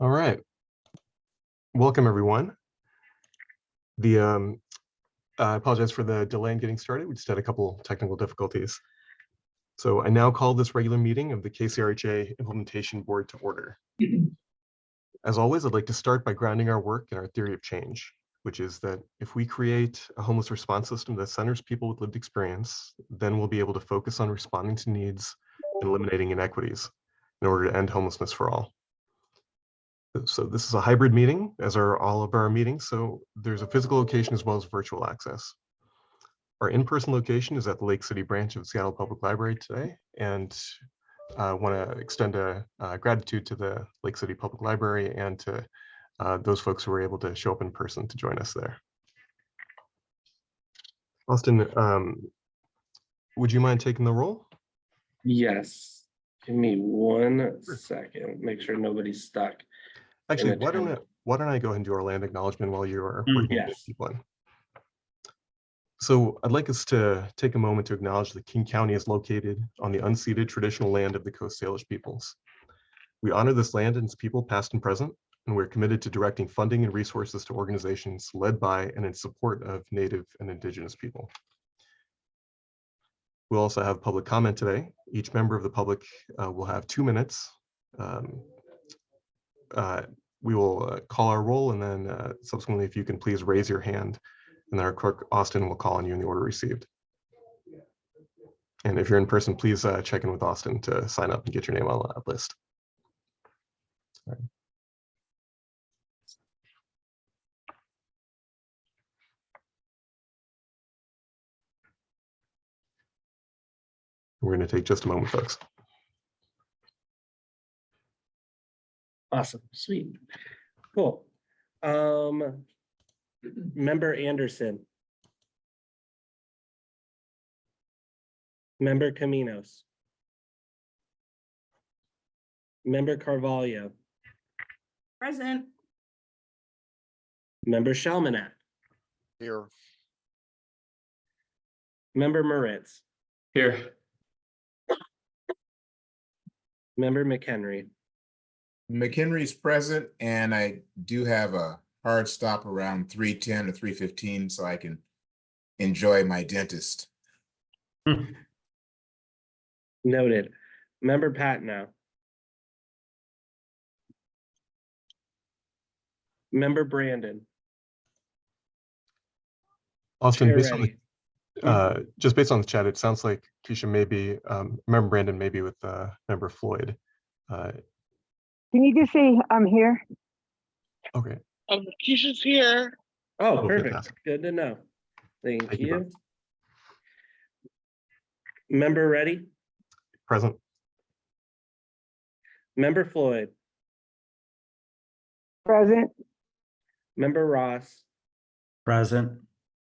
All right. Welcome, everyone. I apologize for the delay in getting started. We just had a couple technical difficulties. So I now call this regular meeting of the KCRHA Implementation Board to order. As always, I'd like to start by grounding our work in our theory of change, which is that if we create a homeless response system that centers people with lived experience, then we'll be able to focus on responding to needs and eliminating inequities in order to end homelessness for all. So this is a hybrid meeting, as are all of our meetings, so there's a physical location as well as virtual access. Our in-person location is at the Lake City branch of Seattle Public Library today, and I want to extend a gratitude to the Lake City Public Library and to those folks who were able to show up in person to join us there. Austin, would you mind taking the roll? Yes. Give me 1 second. Make sure nobody's stuck. Actually, why don't I go ahead and do our land acknowledgement while you are working to get people in? So I'd like us to take a moment to acknowledge that King County is located on the unceded traditional land of the Coast Salish peoples. We honor this land and its people past and present, and we're committed to directing funding and resources to organizations led by and in support of Native and Indigenous people. We'll also have public comment today. Each member of the public will have 2 minutes. We will call our roll, and then subsequently, if you can please raise your hand, and then our clerk, Austin, will call on you in the order received. And if you're in person, please check in with Austin to sign up and get your name on that list. All right. We're going to take just a moment, folks. Awesome. Sweet. Cool. Member Anderson. Member Caminos. Member Carvalho. Present. Member Shalmanak. Here. Member Moritz. Here. Member McHenry. McHenry's present, and I do have a hard stop around 3:10 or 3:15 so I can enjoy my dentist. Noted. Member Patnow. Member Brandon. Austin, Chair based on ready. just based on the chat, it sounds like Keisha may be, Member Brandon may be with Member Floyd. Can you just say I'm here? Okay. Keisha's here. Oh, perfect. Fantastic. Good to know. Thank Thank you you. both. Member Ready. Present. Member Floyd. Present. Member Ross. Present.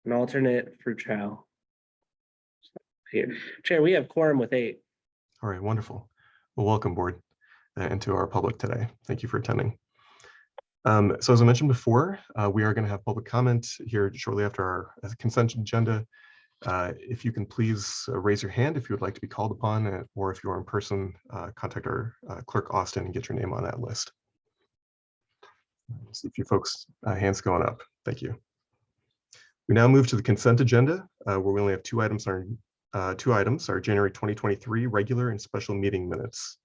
An alternate for Chow. Here. Chair, we have quorum with 8. All right, wonderful. Well, welcome, board, and to our public today. Thank you for attending. So as I mentioned before, we are going to have public comment here shortly after our consent agenda. If you can please raise your hand if you would like to be called upon, or if you are in person, contact our clerk, Austin, and get your name on that list. See if you folks' hands going up. Thank you. We now move to the consent agenda, where we only have 2 items. Our January 2023 regular and special meeting minutes.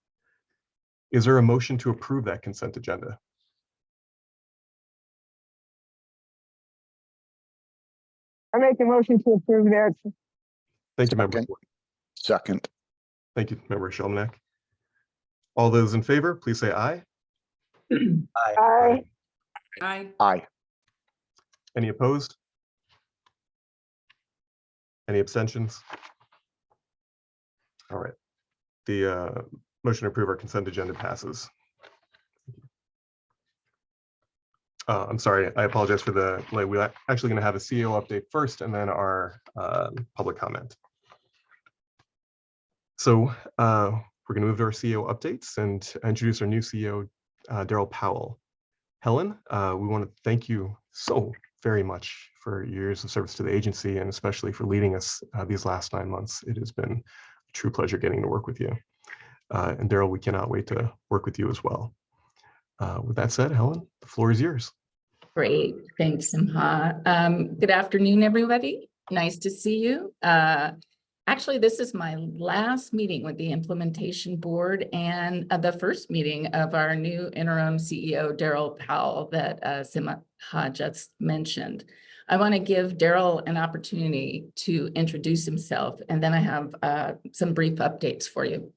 Is there a motion to approve that consent agenda? I make a motion to approve that. Thank you, Member. Second. Thank you, Member Shelmanek. All those in favor, please say aye. Aye. Aye. Aye. Any opposed? Any abstentions? All right. The motion to approve our consent agenda passes. I'm sorry, I apologize for the delay. We're actually going to have a CEO update first and then our public comment. So we're going to move to our CEO updates and introduce our new CEO, Darrell Powell. Helen, we want to thank you so very much for your years of service to the agency, and especially for leading us these last 9 months. It has been a true pleasure getting to work with you. And Darrell, we cannot wait to work with you as well. With that said, Helen, the floor is yours. Great, thanks, Simha. Good afternoon, everybody. Nice to see you. Actually, this is my last meeting with the implementation board and the first meeting of our new interim CEO, Darrell Powell, that Simha just mentioned. I want to give Darrell an opportunity to introduce himself, and then I have some brief updates for you.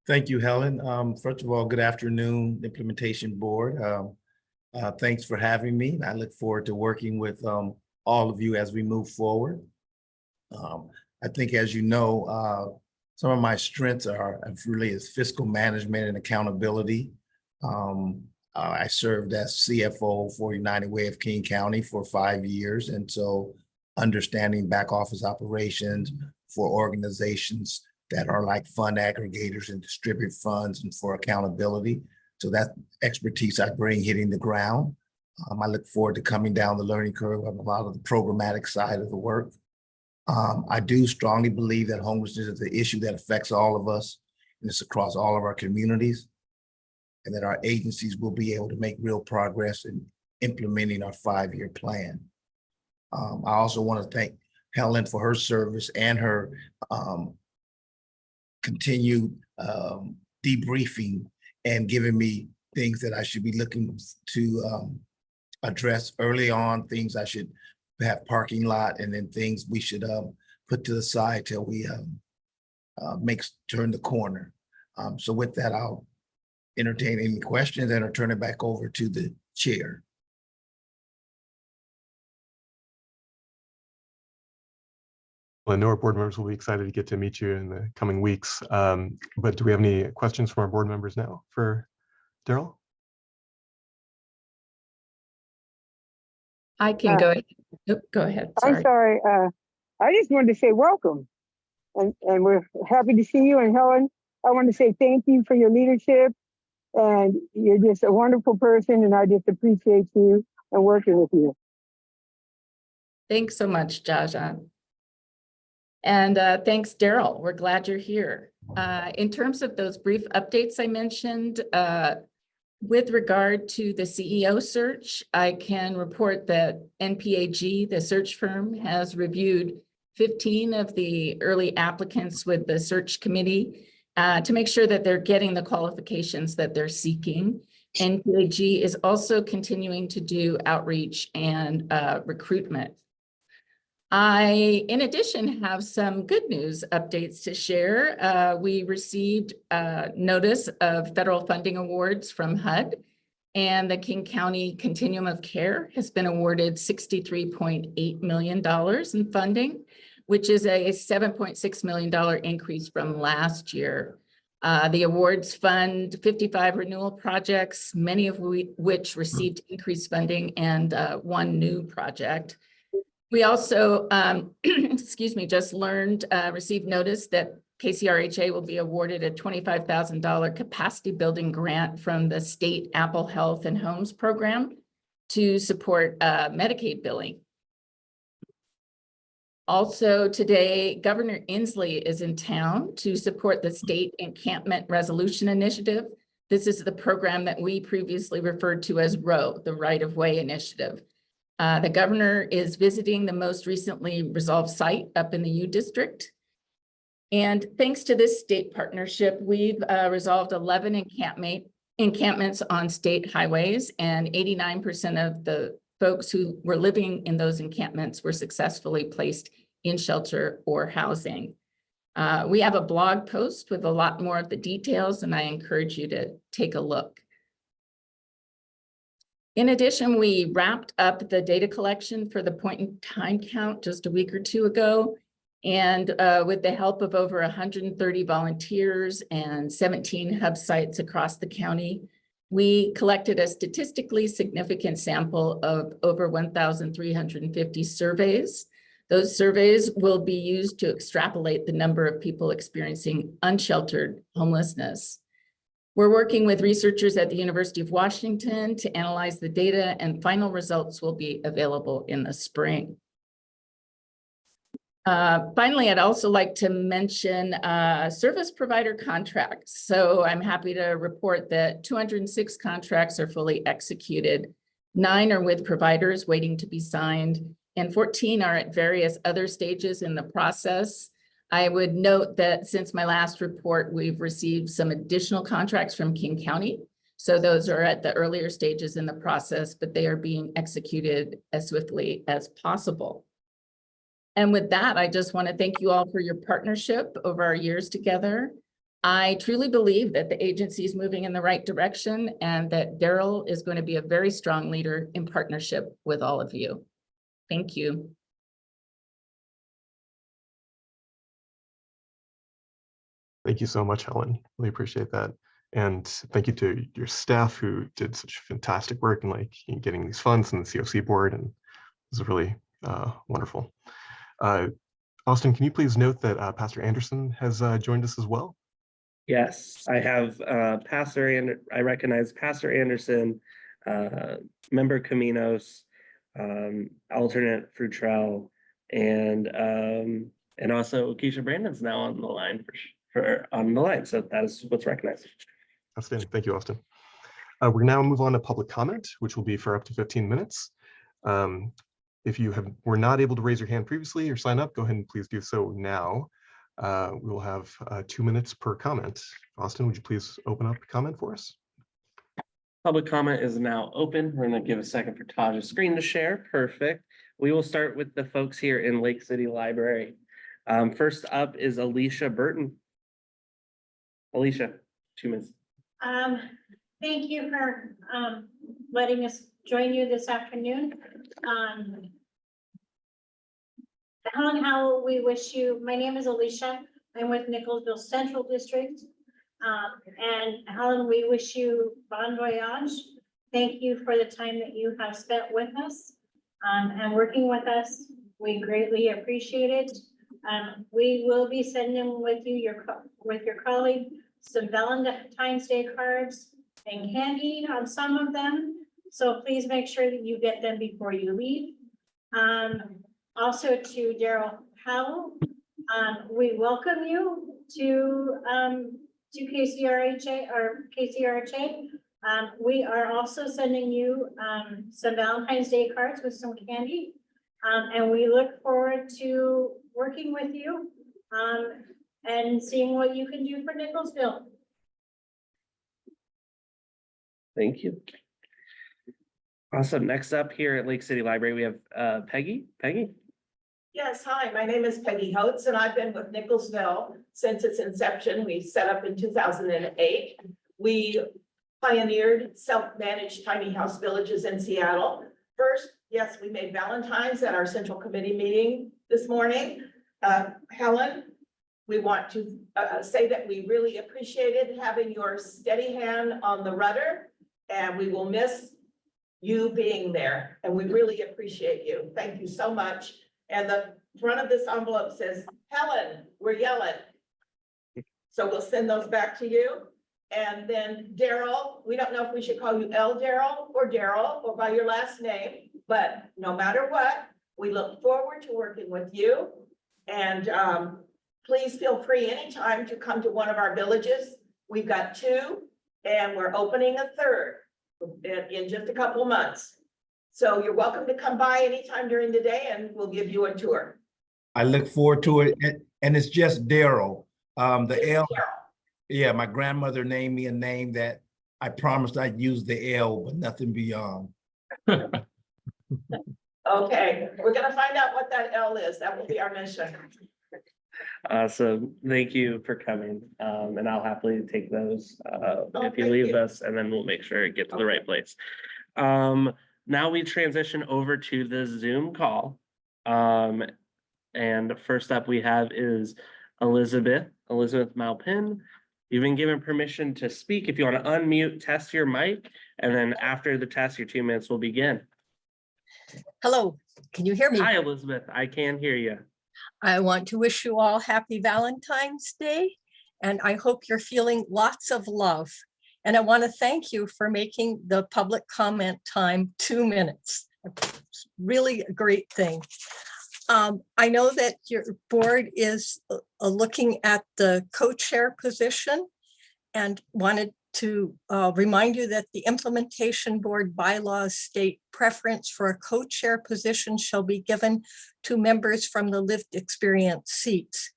Thank you, Helen. First of all, good afternoon, Implementation Board. Thanks for having me. I look forward to working with all of you as we move forward. I think, as you know, some of my strengths are really is fiscal management and accountability. I served as CFO for United Way of King County for 5 years. And so understanding back office operations for organizations that are like fund aggregators and distribute funds and for accountability. So that expertise I bring hitting the ground. I look forward to coming down the learning curve of a lot of the programmatic side of the work. I do strongly believe that homelessness is an issue that affects all of us, and it's across all of our communities, and that our agencies will be able to make real progress in implementing our 5-year plan. I also want to thank Helen for her service and her continued debriefing and giving me things that I should be looking to address early on, things I should have parking lot, and then things we should put to the side till we turn the corner. So with that, I'll entertain any questions and I'll turn it back over to the chair. Well, I know our board members will be excited to get to meet you in the coming weeks. But do we have any questions from our board members now for Darrell? I can go ahead. Oop, go ahead. I'm sorry. I just wanted to say welcome. And we're happy to see you. And Helen, I want to say thank you for your leadership. And you're just a wonderful person. And I just appreciate you and working with you. Thanks so much, Jaja. And thanks, Darrell. We're glad you're here. In terms of those brief updates I mentioned, with regard to the CEO search, I can report that NPAG, the search firm, has reviewed 15 of the early applicants with the search committee to make sure that they're getting the qualifications that they're seeking. NPAG is also continuing to do outreach and recruitment. I, in addition, have some good news updates to share. We received notice of federal funding awards from HUD, and the King County Continuum of Care has been awarded $63.8 million in funding, which is a $7.6 million increase from last year. The awards fund 55 renewal projects, many of which received increased funding, and one new project. We also, excuse me, just received notice that KCRHA will be awarded a $25,000 capacity building grant from the state Apple Health and Homes program to support Medicaid billing. Also today, Governor Inslee is in town to support the State Encampment Resolution Initiative. This is the program that we previously referred to as ROW, the Right of Way Initiative. The governor is visiting the most recently resolved site up in the U District. And thanks to this state partnership, we've resolved 11 encampments on state highways, and 89% of the folks who were living in those encampments were successfully placed in shelter or housing. We have a blog post with a lot more of the details, and I encourage you to take a look. In addition, we wrapped up the data collection for the point in time count just a week or two ago. And with the help of over 130 volunteers and 17 hub sites across the county, we collected a statistically significant sample of over 1,350 surveys. Those surveys will be used to extrapolate the number of people experiencing unsheltered homelessness. We're working with researchers at the University of Washington to analyze the data, and final results will be available in the spring. Finally, I'd also like to mention service provider contracts. So I'm happy to report that 206 contracts are fully executed. 9 are with providers waiting to be signed, and 14 are at various other stages in the process. I would note that since my last report, we've received some additional contracts from King County. So those are at the earlier stages in the process, but they are being executed as swiftly as possible. And with that, I just want to thank you all for your partnership over our years together. I truly believe that the agency is moving in the right direction and that Darrell is going to be a very strong leader in partnership with all of you. Thank you. Thank you so much, Helen. Really appreciate that. And thank you to your staff who did such fantastic work in getting these funds and the COC board. And this is really wonderful. Austin, can you please note that Pastor Anderson has joined us as well? Yes, I have I recognize Pastor Anderson, member Caminos, alternate Frutrell, and also Keisha Brandon's now on the line on the line. So that is what's recognized. Outstanding. Thank you, Austin. We're now move on to public comment, which will be for up to 15 minutes. If you were not able to raise your hand previously or sign up, go ahead and please do so now. We will have 2 minutes per comment. Austin, would you please open up the comment for us? Public comment is now open. We're going to give a second for Taj's screen to share. Perfect. We will start with the folks here in Lake City Library. First up is Alicia Burton. Alicia, 2 minutes. Thank you for letting us join you this afternoon. Helen Howell, we wish you, my name is Alicia. I'm with Nicholsville Central District. And Helen, we wish you bon voyage. Thank you for the time that you have spent with us and working with us. We greatly appreciate it. We will be sending with you with your colleague some Valentine's Day cards and candy on some of them. So please make sure that you get them before you leave. Also to Darrell Powell, we welcome you to KCRHA or KCRHA. We are also sending you some Valentine's Day cards with some candy. And we look forward to working with you and seeing what you can do for Nicholsville. Thank you. Awesome. Next up here at Lake City Library, we have Peggy. Peggy? Yes, hi, my name is Peggy Holtz, and I've been with Nicholsville since its inception. We set up in 2008. We pioneered self-managed tiny house villages in Seattle. First, yes, we made Valentine's at our central committee meeting this morning. Helen, we want to say that we really appreciated having your steady hand on the rudder, and we will miss you being there, and we really appreciate you. Thank you so much. And the front of this envelope says, Helen, we're yelling. So we'll send those back to you. And then Darrell, we don't know if we should call you Darrell or by your last name, but no matter what, we look forward to working with you. And please feel free anytime to come to one of our villages. We've got 2 and we're opening a 3rd in just a couple months. So you're welcome to come by anytime during the day and we'll give you a tour. I look forward to it. And it's just Darrell. The L, Darrell. yeah, my grandmother named me a name that I promised I'd use the L, but nothing beyond. Okay, we're gonna find out what that L is. That will be our mission. Awesome. Thank you for coming. And I'll happily take those if you thank leave you. us, and then we'll make sure it gets to the right place. Now we transition over to the Zoom call. And first up we have is Elizabeth Malpin. You've been given permission to speak. If you want to unmute, test your mic, and then after the test, your 2 minutes will begin. Hello, can you hear me? Hi, Elizabeth. I can hear you. I want to wish you all happy Valentine's Day, and I hope you're feeling lots of love. And I want to thank you for making the public comment time 2 minutes. It's really a great thing. I know that your board is looking at the co-chair position and wanted to remind you that the implementation board bylaws state preference for a co-chair position shall be given to members from the lived experience seats.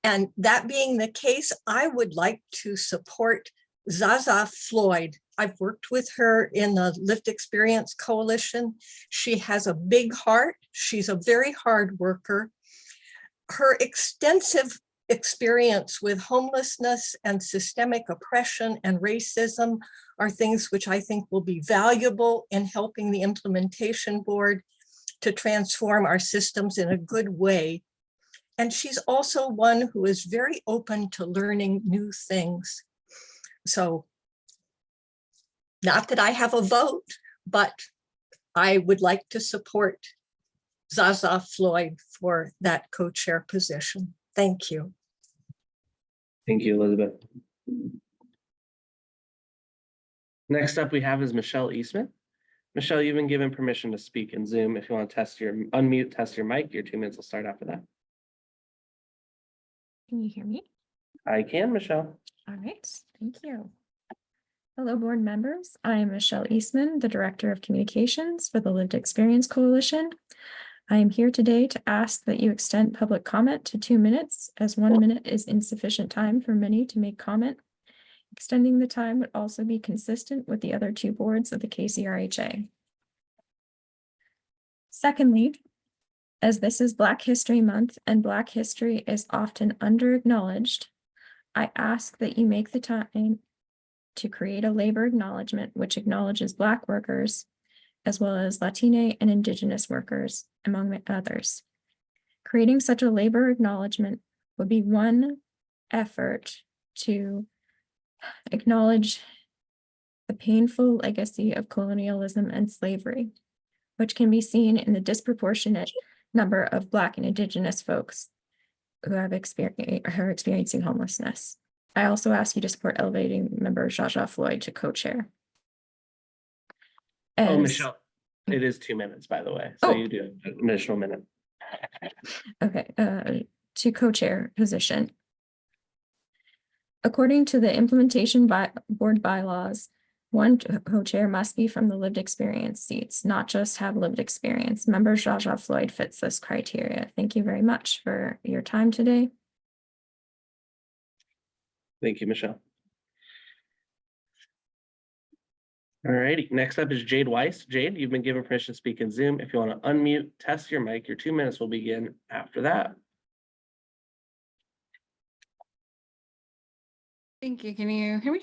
And that being the case, I would like to support Zaza Floyd. I've worked with her in the Lived Experience Coalition. She has a big heart. She's a very hard worker. Her extensive experience with homelessness and systemic oppression and racism are things which I think will be valuable in helping the implementation board to transform our systems in a good way. And she's also one who is very open to learning new things. So, not that I have a vote, but I would like to support Zaza Floyd for that co-chair position. Thank you. Thank you, Elizabeth. Next up we have is Michelle Eastman. Michelle, you've been given permission to speak in Zoom. If you want to unmute, test your mic, your 2 minutes will start after that. Can you hear me? I can, Michelle. All right, thank you. Hello, board members. I am Michelle Eastman, the Director of Communications for the Lived Experience Coalition. I am here today to ask that you extend public comment to 2 minutes, as 1 minute is insufficient time for many to make comment. Extending the time would also be consistent with the other 2 boards of the KCRHA. Secondly, as this is Black History Month and Black history is often under-acknowledged, I ask that you make the time to create a labor acknowledgement which acknowledges Black workers, as well as Latina and Indigenous workers, among others. Creating such a labor acknowledgement would be one effort to acknowledge the painful legacy of colonialism and slavery, which can be seen in the disproportionate number of Black and Indigenous folks who are experiencing homelessness. I also ask you to support elevating member Zaza Floyd to co-chair. Oh, Michelle, it is 2 minutes, by the way. So you do an additional minute. Okay, to co-chair position. According to the implementation board bylaws, one co-chair must be from the lived experience seats, not just have lived experience. Member Zaza Floyd fits this criteria. Thank you very much for your time today. Thank you, Michelle. All righty, next up is Jade Weiss. Jade, you've been given permission to speak in Zoom. If you want to unmute, test your mic, your 2 minutes will begin after that. Thank you. Can you hear me?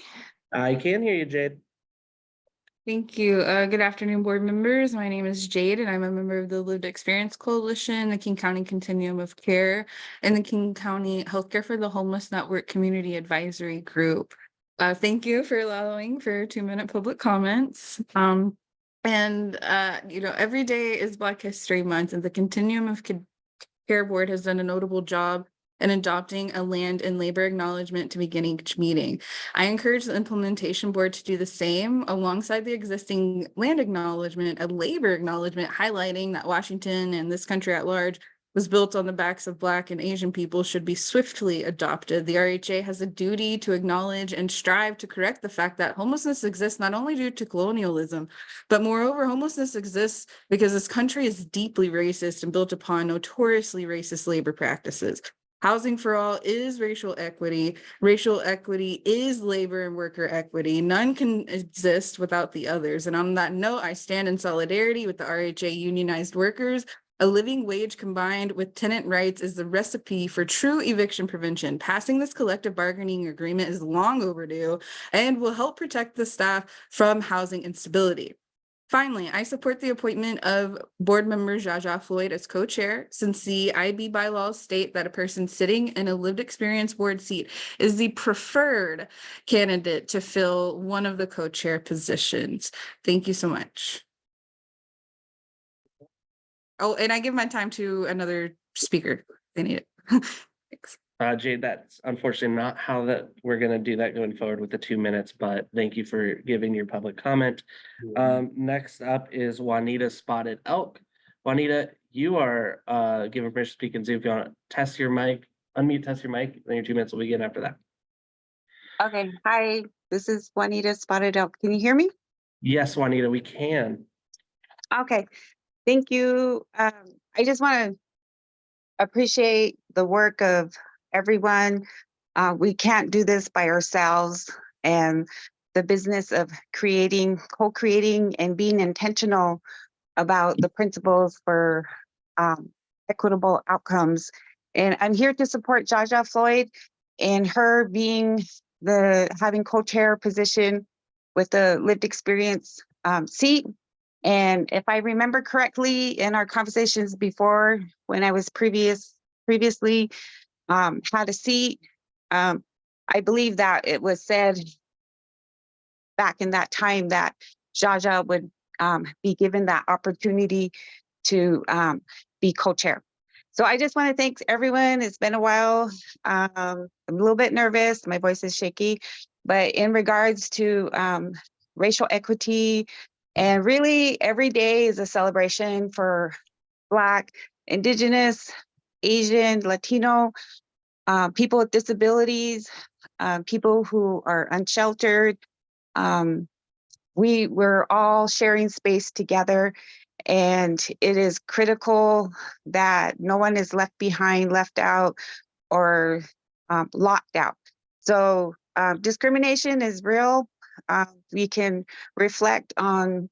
I can hear you, Jade. Thank you. Good afternoon, board members. My name is Jade, and I'm a member of the Lived Experience Coalition, the King County Continuum of Care, and the King County Healthcare for the Homeless Network Community Advisory Group. Thank you for allowing for 2 minute public comments. Every day is Black History Month, and the Continuum of Care Board has done a notable job in adopting a land and labor acknowledgement to begin each meeting. I encourage the implementation board to do the same alongside the existing land acknowledgement, a labor acknowledgement highlighting that Washington and this country at large was built on the backs of Black and Asian people should be swiftly adopted. The RHA has a duty to acknowledge and strive to correct the fact that homelessness exists not only due to colonialism, but moreover, homelessness exists because this country is deeply racist and built upon notoriously racist labor practices. Housing for all is racial equity. Racial equity is labor and worker equity. None can exist without the others. And on that note, I stand in solidarity with the RHA unionized workers. A living wage combined with tenant rights is the recipe for true eviction prevention. Passing this collective bargaining agreement is long overdue and will help protect the staff from housing instability. Finally, I support the appointment of board member Zaza Floyd as co-chair, since the IB bylaws state that a person sitting in a lived experience board seat is the preferred candidate to fill one of the co-chair positions. Thank you so much. Oh, and I give my time to another speaker. They need it. Thanks. Jade, that's unfortunately not how that we're going to do that going forward with the 2 minutes, but thank you for giving your public comment. Next up is Juanita Spotted Elk. Juanita, you are given permission to speak in Zoom. If you want to test your mic, unmute, test your mic, then your 2 minutes will begin after that. Okay, hi, this is Juanita Spotted Elk. Can you hear me? Yes, Juanita, we can. Okay, thank you. I just want to appreciate the work of everyone. We can't do this by ourselves, and the business of creating, co-creating, and being intentional about the principles for equitable outcomes. And I'm here to support Jaja Floyd and her being having co-chair position with the lived experience seat. And if I remember correctly in our conversations before, when I was previously had a seat, I believe that it was said back in that time that Jaja would be given that opportunity to be co-chair. So I just want to thank everyone. It's been a while. I'm a little bit nervous. My voice is shaky. But in regards to racial equity, and really every day is a celebration for Black, Indigenous, Asian, Latino, people with disabilities, people who are unsheltered. We're all sharing space together, and it is critical that no one is left behind, left out, or locked out. So discrimination is real. We can reflect on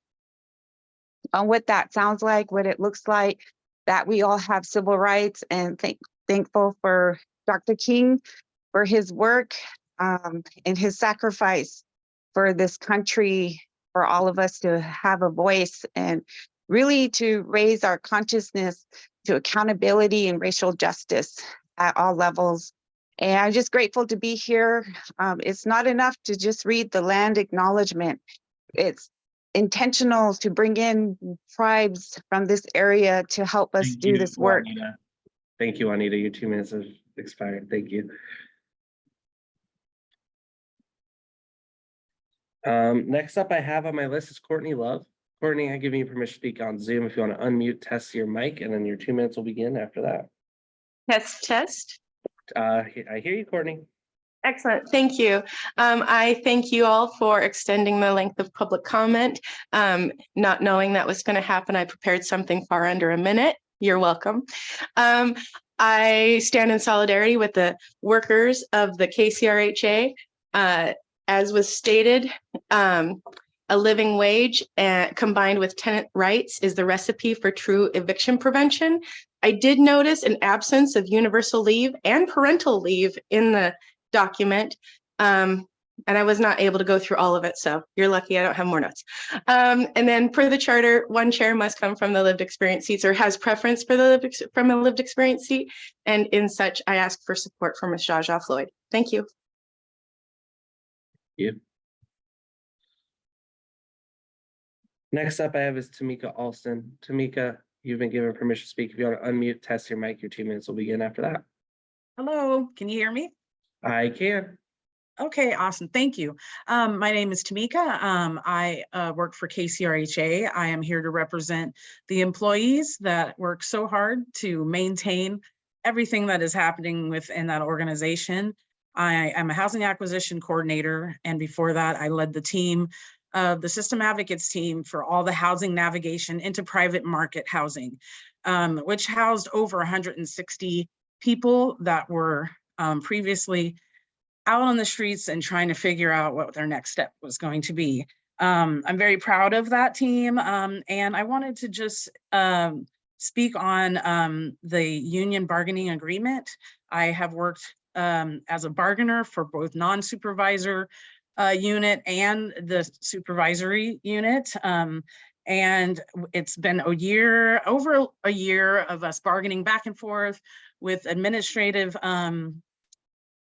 what that sounds like, what it looks like, that we all have civil rights, and thankful for Dr. King for his work and his sacrifice for this country, for all of us to have a voice and really to raise our consciousness to accountability and racial justice at all levels. And I'm just grateful to be here. It's not enough to just read the land acknowledgement. It's intentional to bring in tribes from this area to help us do this work. Juanita. Thank you, Juanita. Your 2 minutes have expired. Thank you. Next up I have on my list is Courtney Love. Courtney, I give you permission to speak on Zoom. If you want to unmute, test your mic, and then your 2 minutes will begin after that. Test. I hear you, Courtney. Excellent. Thank you. I thank you all for extending the length of public comment. Not knowing that was going to happen, I prepared something far under a minute. You're welcome. I stand in solidarity with the workers of the KCRHA. As was stated, a living wage combined with tenant rights is the recipe for true eviction prevention. I did notice an absence of universal leave and parental leave in the document, and I was not able to go through all of it, so you're lucky I don't have more notes. And then per the charter, one chair must come from the lived experience seats or has preference for from a lived experience seat, and in such, I ask for support from Ms. Jaja Floyd. Thank you. You. Next up I have is Tamika Alston. Tamika, you've been given permission to speak. If you want to unmute, test your mic, your 2 minutes will begin after that. Hello, can you hear me? I can. Okay, awesome. Thank you. My name is Tamika. I work for KCRHA. I am here to represent the employees that work so hard to maintain everything that is happening within that organization. I am a housing acquisition coordinator, and before that, I led the team, the system advocates team for all the housing navigation into private market housing, which housed over 160 people that were previously out on the streets and trying to figure out what their next step was going to be. I'm very proud of that team, and I wanted to just speak on the union bargaining agreement. I have worked as a bargainer for both non-supervisor unit and the supervisory unit. And it's been over a year of us bargaining back and forth with administrative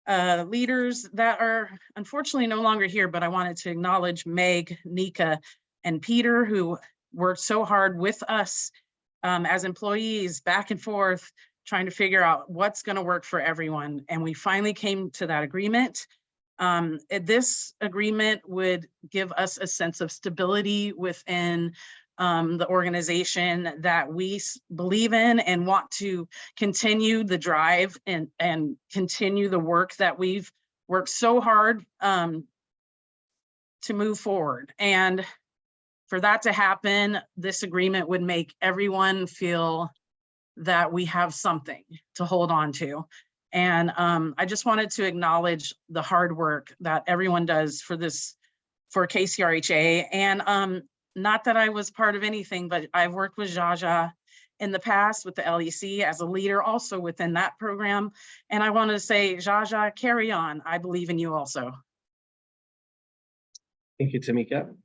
leaders that are unfortunately no longer here, but I wanted to acknowledge Meg, Nika, and Peter, who worked so hard with us as employees back and forth, trying to figure out what's going to work for everyone. And we finally came to that agreement. This agreement would give us a sense of stability within the organization that we believe in and want to continue the drive and continue the work that we've worked so hard to move forward. And for that to happen, this agreement would make everyone feel that we have something to hold on to. And I just wanted to acknowledge the hard work that everyone does for KCRHA. And not that I was part of anything, but I've worked with Jaja in the past with the LEC as a leader also within that program. And I want to say, Jaja, carry on. I believe in you also. Thank you, Tamika.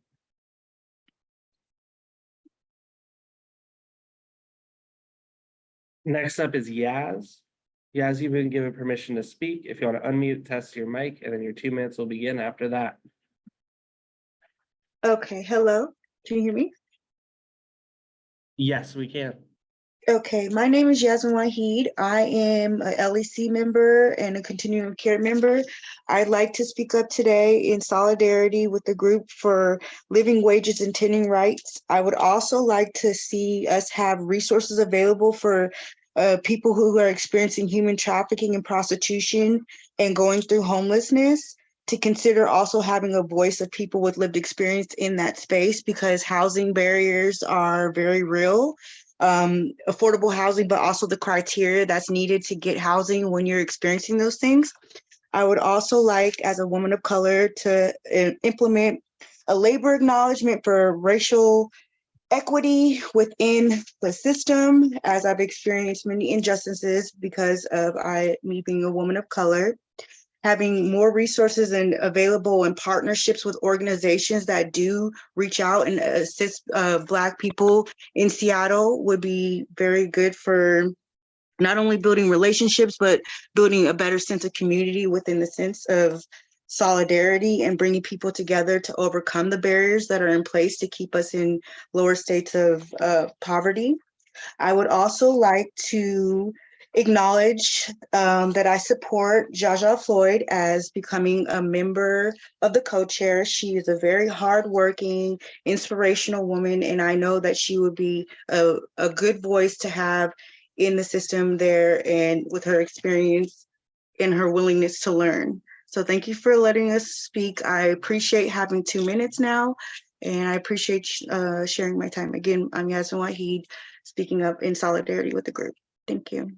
Next up is Yaz. Yaz, you've been given permission to speak. If you want to unmute, test your mic, and then your 2 minutes will begin after that. Okay, hello. Can you hear me? Yes, we can. Okay, my name is Yasmin Wahid. I am a LEC member and a continuum of care member. I'd like to speak up today in solidarity with the group for living wages and tenant rights. I would also like to see us have resources available for people who are experiencing human trafficking and prostitution and going through homelessness, to consider also having a voice of people with lived experience in that space, because housing barriers are very real. Affordable housing, but also the criteria that's needed to get housing when you're experiencing those things. I would also like, as a woman of color, to implement a labor acknowledgement for racial equity within the system, as I've experienced many injustices because of me being a woman of color. Having more resources and available and partnerships with organizations that do reach out and assist Black people in Seattle would be very good for not only building relationships, but building a better sense of community within the sense of solidarity and bringing people together to overcome the barriers that are in place to keep us in lower states of poverty. I would also like to acknowledge that I support Jaja Floyd as becoming a member of the co-chair. She is a very hardworking, inspirational woman, and I know that she would be a good voice to have in the system there, and with her experience and her willingness to learn. So thank you for letting us speak. I appreciate having 2 minutes now, and I appreciate sharing my time. Again, I'm Yasmin Wahid, speaking up in solidarity with the group. Thank you.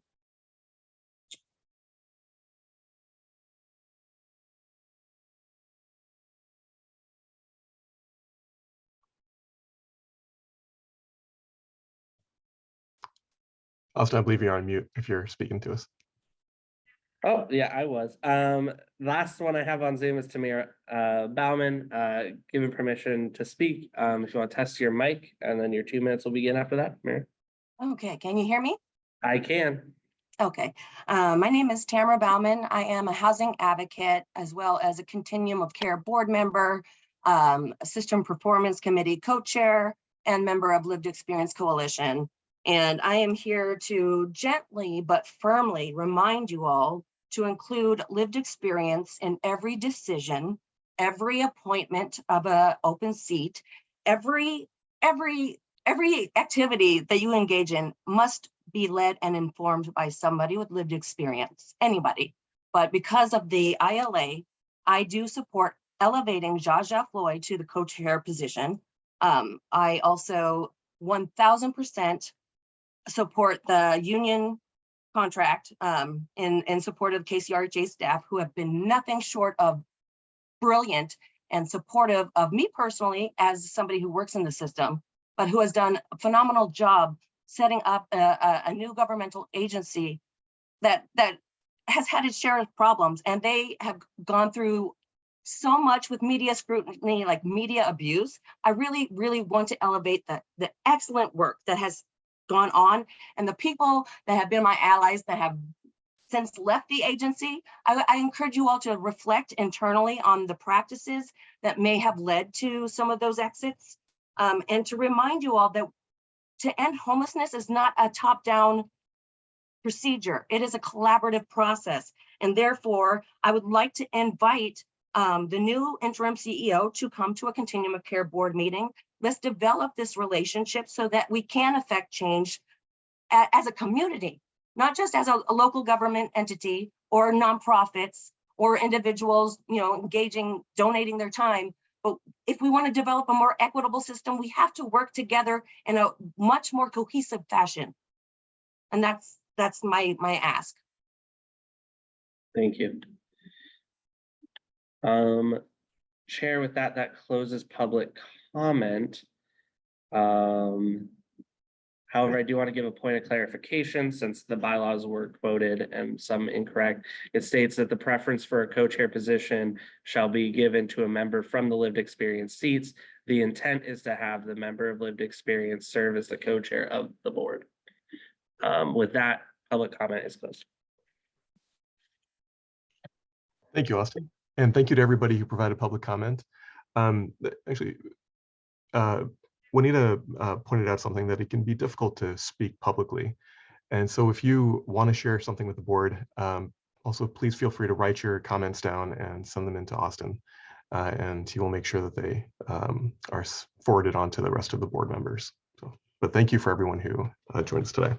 Austin, I believe you're on mute if you're speaking to us. Oh, yeah, I was. Last one I have on Zoom is Tamira Bauman, given permission to speak. If you want to test your mic, and then your 2 minutes will begin after that, Tamira. Okay, can you hear me? I can. Okay, my name is Tamara Bauman. I am a housing advocate as well as a Continuum of Care board member, a System Performance Committee co-chair, and member of Lived Experience Coalition. And I am here to gently but firmly remind you all to include lived experience in every decision, every appointment of an open seat, every activity that you engage in must be led and informed by somebody with lived experience, anybody. But because of the ILA, I do support elevating Jaja Floyd to the co-chair position. I also 1000% support the union contract in support of KCRHA staff, who have been nothing short of brilliant and supportive of me personally as somebody who works in the system, but who has done a phenomenal job setting up a new governmental agency that has had its share of problems. And they have gone through so much with media scrutiny, like media abuse. I really, really want to elevate the excellent work that has gone on, and the people that have been my allies that have since left the agency. I encourage you all to reflect internally on the practices that may have led to some of those exits, and to remind you all that to end homelessness is not a top-down procedure. It is a collaborative process. And therefore, I would like to invite the new interim CEO to come to a continuum of care board meeting. Let's develop this relationship so that we can affect change as a community, not just as a local government entity or nonprofits or individuals, engaging, donating their time. But if we want to develop a more equitable system, we have to work together in a much more cohesive fashion. And that's my ask. Thank you. Chair, with that closes public comment. However, I do want to give a point of clarification since the bylaws were quoted and some incorrect. It states that the preference for a co-chair position shall be given to a member from the lived experience seats. The intent is to have the member of lived experience serve as the co-chair of the board. With that, public comment is closed. Thank you, Austin. And thank you to everybody who provided public comment. Actually, Juanita pointed out something that it can be difficult to speak publicly. And so if you want to share something with the board, also please feel free to write your comments down and send them into Austin. And he will make sure that they are forwarded on to the rest of the board members. So, but thank you for everyone who joined us today.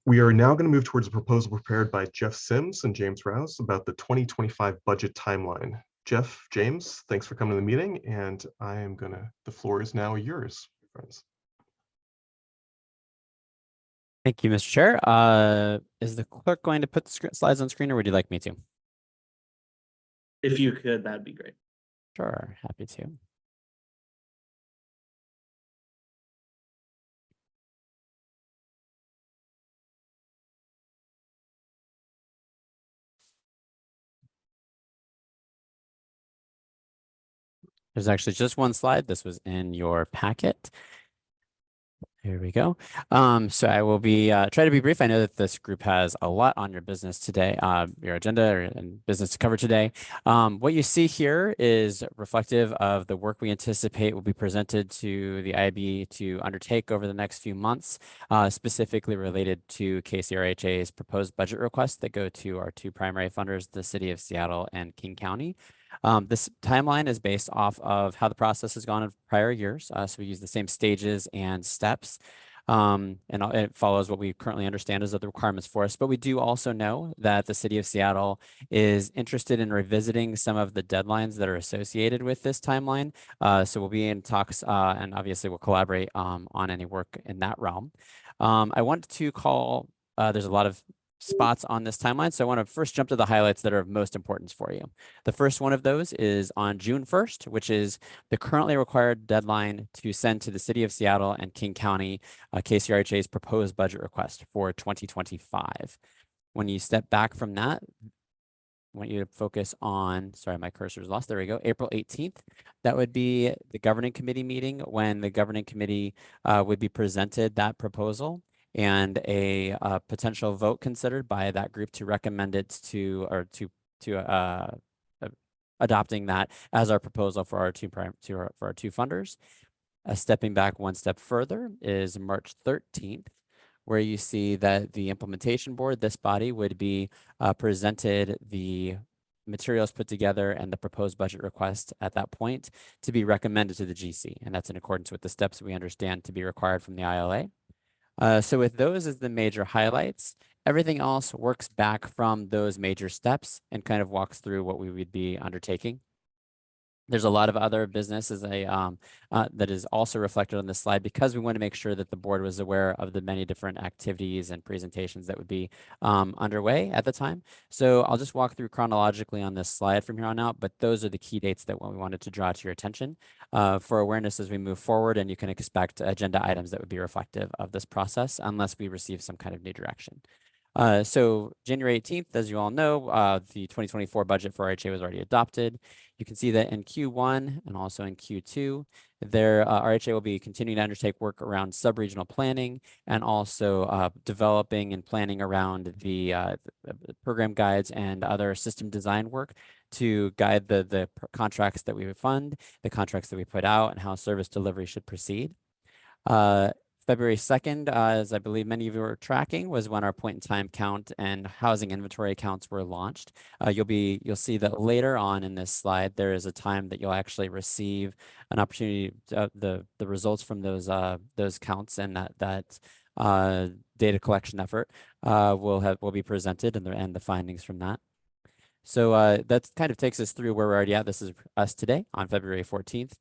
We are now going to move towards a proposal prepared by Jeff Sims and James Rouse about the 2025 budget timeline. Jeff, James, thanks for coming to the meeting, and the floor is now yours, friends. Thank you, Mr. Chair. Is the clerk going to put the slides on screen, or would you like me to? If you could, that'd be great. Sure, happy to. There's actually just one slide. This was in your packet. Here we go. So I will try to be brief. I know that this group has a lot on your business today, your agenda and business to cover today. What you see here is reflective of the work we anticipate will be presented to the IB to undertake over the next few months, specifically related to KCRHA's proposed budget requests that go to our two primary funders, the City of Seattle and King County. This timeline is based off of how the process has gone in prior years. So we use the same stages and steps. And it follows what we currently understand as the requirements for us. But we do also know that the City of Seattle is interested in revisiting some of the deadlines that are associated with this timeline. So we'll be in talks and obviously we'll collaborate on any work in that realm. I want to call, there's a lot of spots on this timeline. So I want to first jump to the highlights that are of most importance for you. The first one of those is on June 1st, which is the currently required deadline to send to the City of Seattle and King County KCRHA's proposed budget request for 2025. When you step back from that, I want you to focus on, sorry, my cursor is lost. There we go. April 18th. That would be the governing committee meeting when the governing committee would be presented that proposal and a potential vote considered by that group to recommend it to adopting that as our proposal for our two funders. Stepping back one step further is March 13th, where you see that the implementation board, this body, would be presented the materials put together and the proposed budget request at that point to be recommended to the GC. And that's in accordance with the steps we understand to be required from the ILA. So with those as the major highlights, everything else works back from those major steps and kind of walks through what we would be undertaking. There's a lot of other business that is also reflected on this slide because we want to make sure that the board was aware of the many different activities and presentations that would be underway at the time. So I'll just walk through chronologically on this slide from here on out, but those are the key dates that we wanted to draw to your attention for awareness as we move forward, and you can expect agenda items that would be reflective of this process unless we receive some kind of new direction. So January 18th, as you all know, the 2024 budget for RHA was already adopted. You can see that in Q1 and also in Q2, RHA will be continuing to undertake work around sub-regional planning and also developing and planning around the program guides and other system design work to guide the contracts that we would fund, the contracts that we put out, and how service delivery should proceed. February 2nd, as I believe many of you are tracking, was when our point in time count and housing inventory accounts were launched. You'll see that later on in this slide, there is a time that you'll actually receive an opportunity, the results from those counts and that data collection effort will be presented and the findings from that. So that kind of takes us through where we're already at. This is us today on February 14th.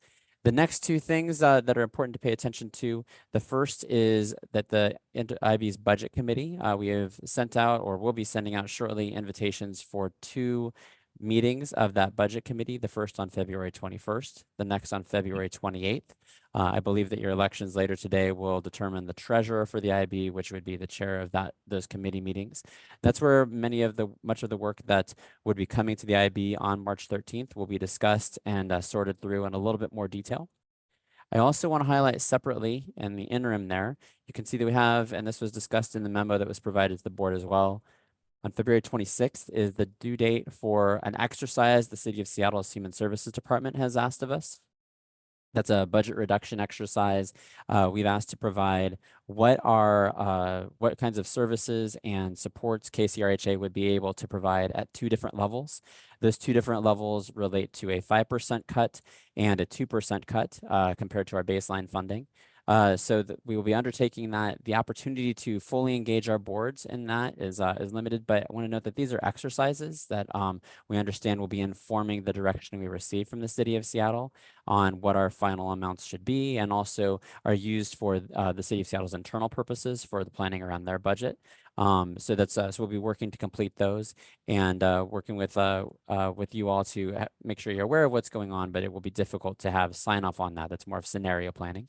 The next two things that are important to pay attention to, the first is that the IB's budget committee, we have sent out or will be sending out shortly invitations for 2 meetings of that budget committee, the first on February 21st, the next on February 28th. I believe that your elections later today will determine the treasurer for the IB, which would be the chair of those committee meetings. That's where much of the work that would be coming to the IB on March 13th will be discussed and sorted through in a little bit more detail. I also want to highlight separately in the interim there, you can see that we have, and this was discussed in the memo that was provided to the board as well, on February 26th is the due date for an exercise the City of Seattle's Human Services Department has asked of us. That's a budget reduction exercise. We've asked to provide what kinds of services and supports KCRHA would be able to provide at 2 different levels. Those 2 different levels relate to a 5% cut and a 2% cut compared to our baseline funding. So that we will be undertaking that. The opportunity to fully engage our boards in that is limited, but I want to note that these are exercises that we understand will be informing the direction we receive from the City of Seattle on what our final amounts should be, and also are used for the City of Seattle's internal purposes for the planning around their budget. So we'll be working to complete those and working with you all to make sure you're aware of what's going on, but it will be difficult to have sign off on that. That's more of scenario planning.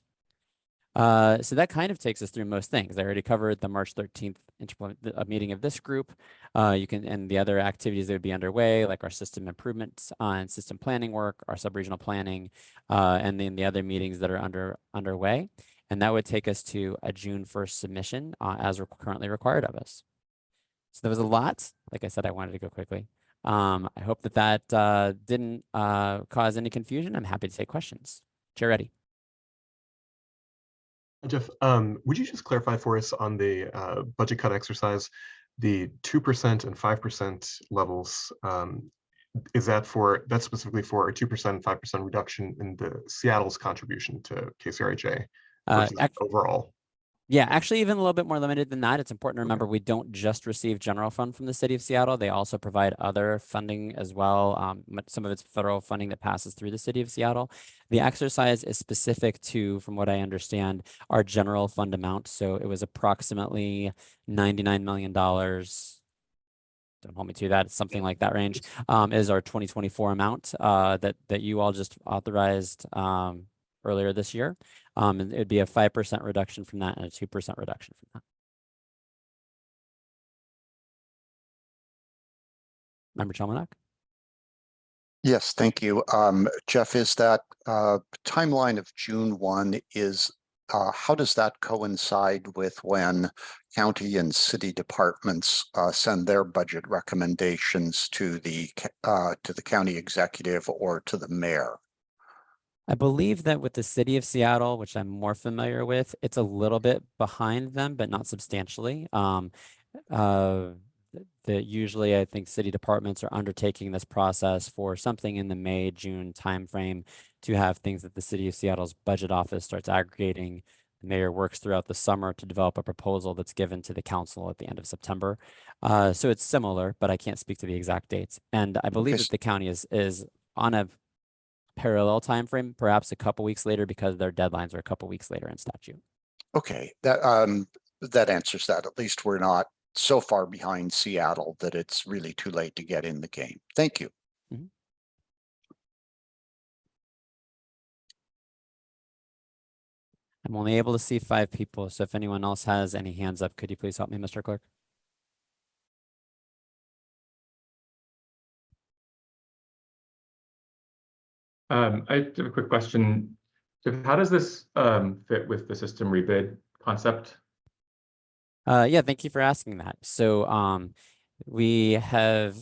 So that kind of takes us through most things. I already covered the March 13th meeting of this group. And the other activities that would be underway, like our system improvements and system planning work, our sub-regional planning, and then the other meetings that are underway. And that would take us to a June 1st submission as currently required of us. So there was a lot. Like I said, I wanted to go quickly. I hope that didn't cause any confusion. I'm happy to take questions. Chair ready. Jeff, would you just clarify for us on the budget cut exercise, the 2% and 5% levels, is that's specifically for a 2% and 5% reduction in the Seattle's contribution to KCRHA versus overall? Yeah, actually even a little bit more limited than that. It's important to remember we don't just receive general fund from the City of Seattle. They also provide other funding as well. Some of it's federal funding that passes through the City of Seattle. The exercise is specific to, from what I understand, our general fund amount. So it was approximately $99 million. Don't hold me to that. It's something like that range is our 2024 amount that you all just authorized earlier this year. And it'd be a 5% reduction from that and a 2% reduction from that. Member Chalmanak? Yes, thank you. Jeff, is that timeline of June 1 how does that coincide with when county and city departments send their budget recommendations to the county executive or to the mayor? I believe that with the City of Seattle, which I'm more familiar with, it's a little bit behind them, but not substantially. Usually I think city departments are undertaking this process for something in the May, June timeframe to have things that the City of Seattle's budget office starts aggregating. The mayor works throughout the summer to develop a proposal that's given to the council at the end of September. So it's similar, but I can't speak to the exact dates. And I believe that the county is on a parallel time frame, perhaps a couple weeks later, because their deadlines are a couple weeks later in statute. Okay, that answers that. At least we're not so far behind Seattle that it's really too late to get in the game. Thank you. Mm-hmm. I'm only able to see 5 people, so if anyone else has any hands up, could you please help me, Mr. Clerk? I have a quick question. So how does this fit with the system rebid concept? Yeah, thank you for asking that. So we have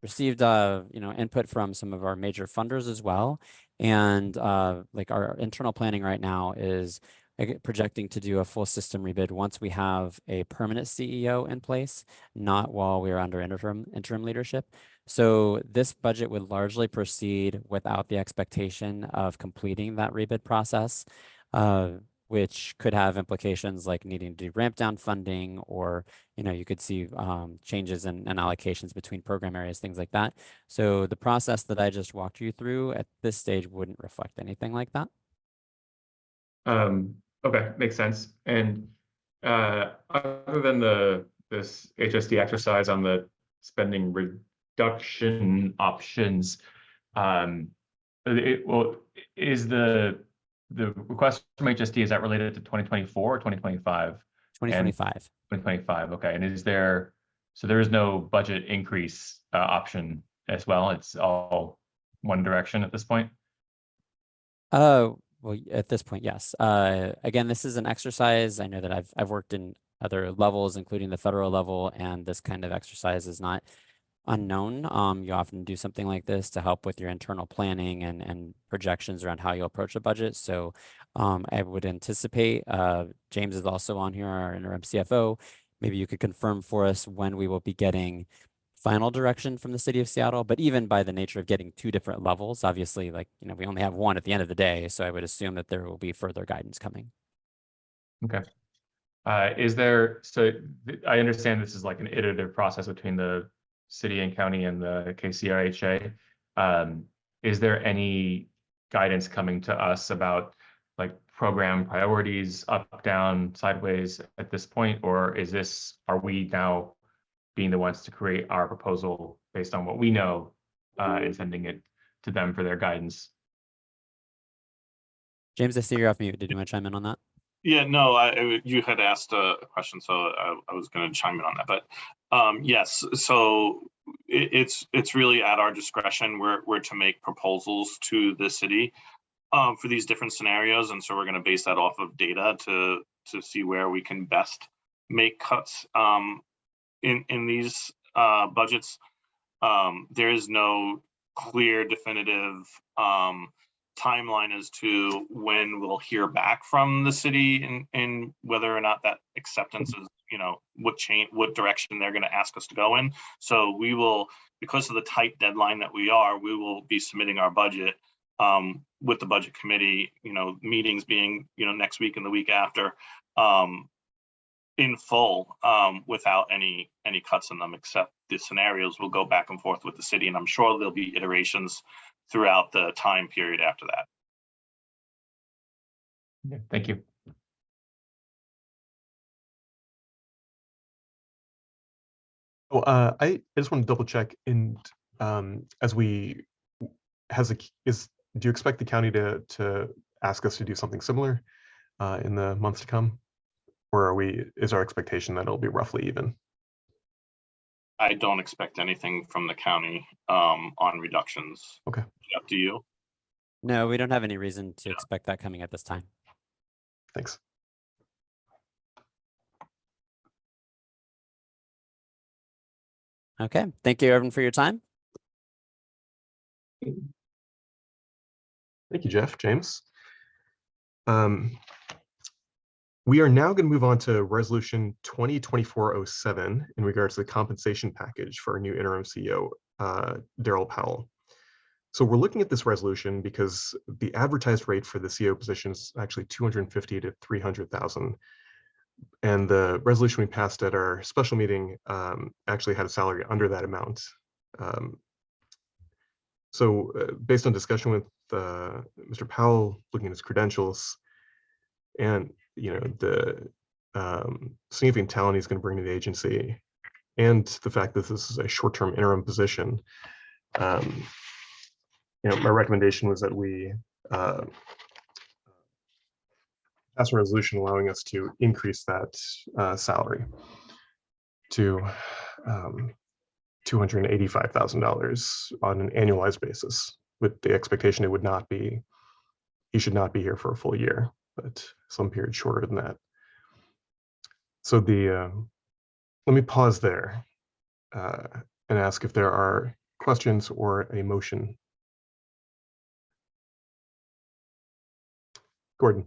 received input from some of our major funders as well. And like our internal planning right now is projecting to do a full system rebid once we have a permanent CEO in place, not while we are under interim leadership. So this budget would largely proceed without the expectation of completing that rebid process, which could have implications like needing to do ramp down funding, or you could see changes in allocations between program areas, things like that. So the process that I just walked you through at this stage wouldn't reflect anything like that. Okay, makes sense. And other than this HSD exercise on the spending reduction options, is the request from HSD, is that related to 2024 or 2025? 2025. 2025. Okay. And so there is no budget increase option as well? It's all one direction at this point? Well, at this point, yes. Again, this is an exercise. I know that I've worked in other levels, including the federal level, and this kind of exercise is not unknown. You often do something like this to help with your internal planning and projections around how you approach a budget. So I would anticipate, James is also on here, our interim CFO. Maybe you could confirm for us when we will be getting final direction from the city of Seattle, but even by the nature of getting two different levels, obviously, we only have one at the end of the day. So I would assume that there will be further guidance coming. Okay. I understand this is like an iterative process between the city and county and the KCRHA. Is there any guidance coming to us about like program priorities, up, down, sideways at this point? Or are we now being the ones to create our proposal based on what we know and sending it to them for their guidance? James, I see you're off mute. Did you want to chime in on that? Yeah, no, you had asked a question, so I was going to chime in on that. But yes, so it's really at our discretion. We're to make proposals to the city for these different scenarios, and so we're going to base that off of data to see where we can best make cuts in these budgets. There is no clear, definitive timeline as to when we'll hear back from the city and whether or not that acceptance is, what direction they're going to ask us to go in. So we will, because of the tight deadline that we will be submitting our budget with the budget committee, meetings being, next week and the week after, in full, without any cuts in them, except the scenarios will go back and forth with the city. And I'm sure there'll be iterations throughout the time period after that. Yeah, thank you. Oh, I just want to double check. And do you expect the county to ask us to do something similar in the months to come? Or is our expectation that it'll be roughly even? I don't expect anything from the county on reductions. Okay. Up to you. No, we don't have any reason to expect that coming at this time. Thanks. Okay. Thank you, everyone, for your time. Thank you, Jeff. James. We are now going to move on to Resolution 2024-07 in regards to the compensation package for our new interim CEO, Darrell Powell. So we're looking at this resolution because the advertised rate for the CEO position is actually $250,000 to $300,000. And the resolution we passed at our special meeting actually had a salary under that amount. Based on discussion with Mr. Powell, looking at his credentials, and the significant talent he's going to bring to the agency, and the fact that this is a short-term interim position, my recommendation was that we pass a resolution allowing us to increase that salary to $285,000 on an annualized basis, with the expectation he should not be here for a full year, but some period shorter than that. So let me pause there and ask if there are questions or a motion. Gordon.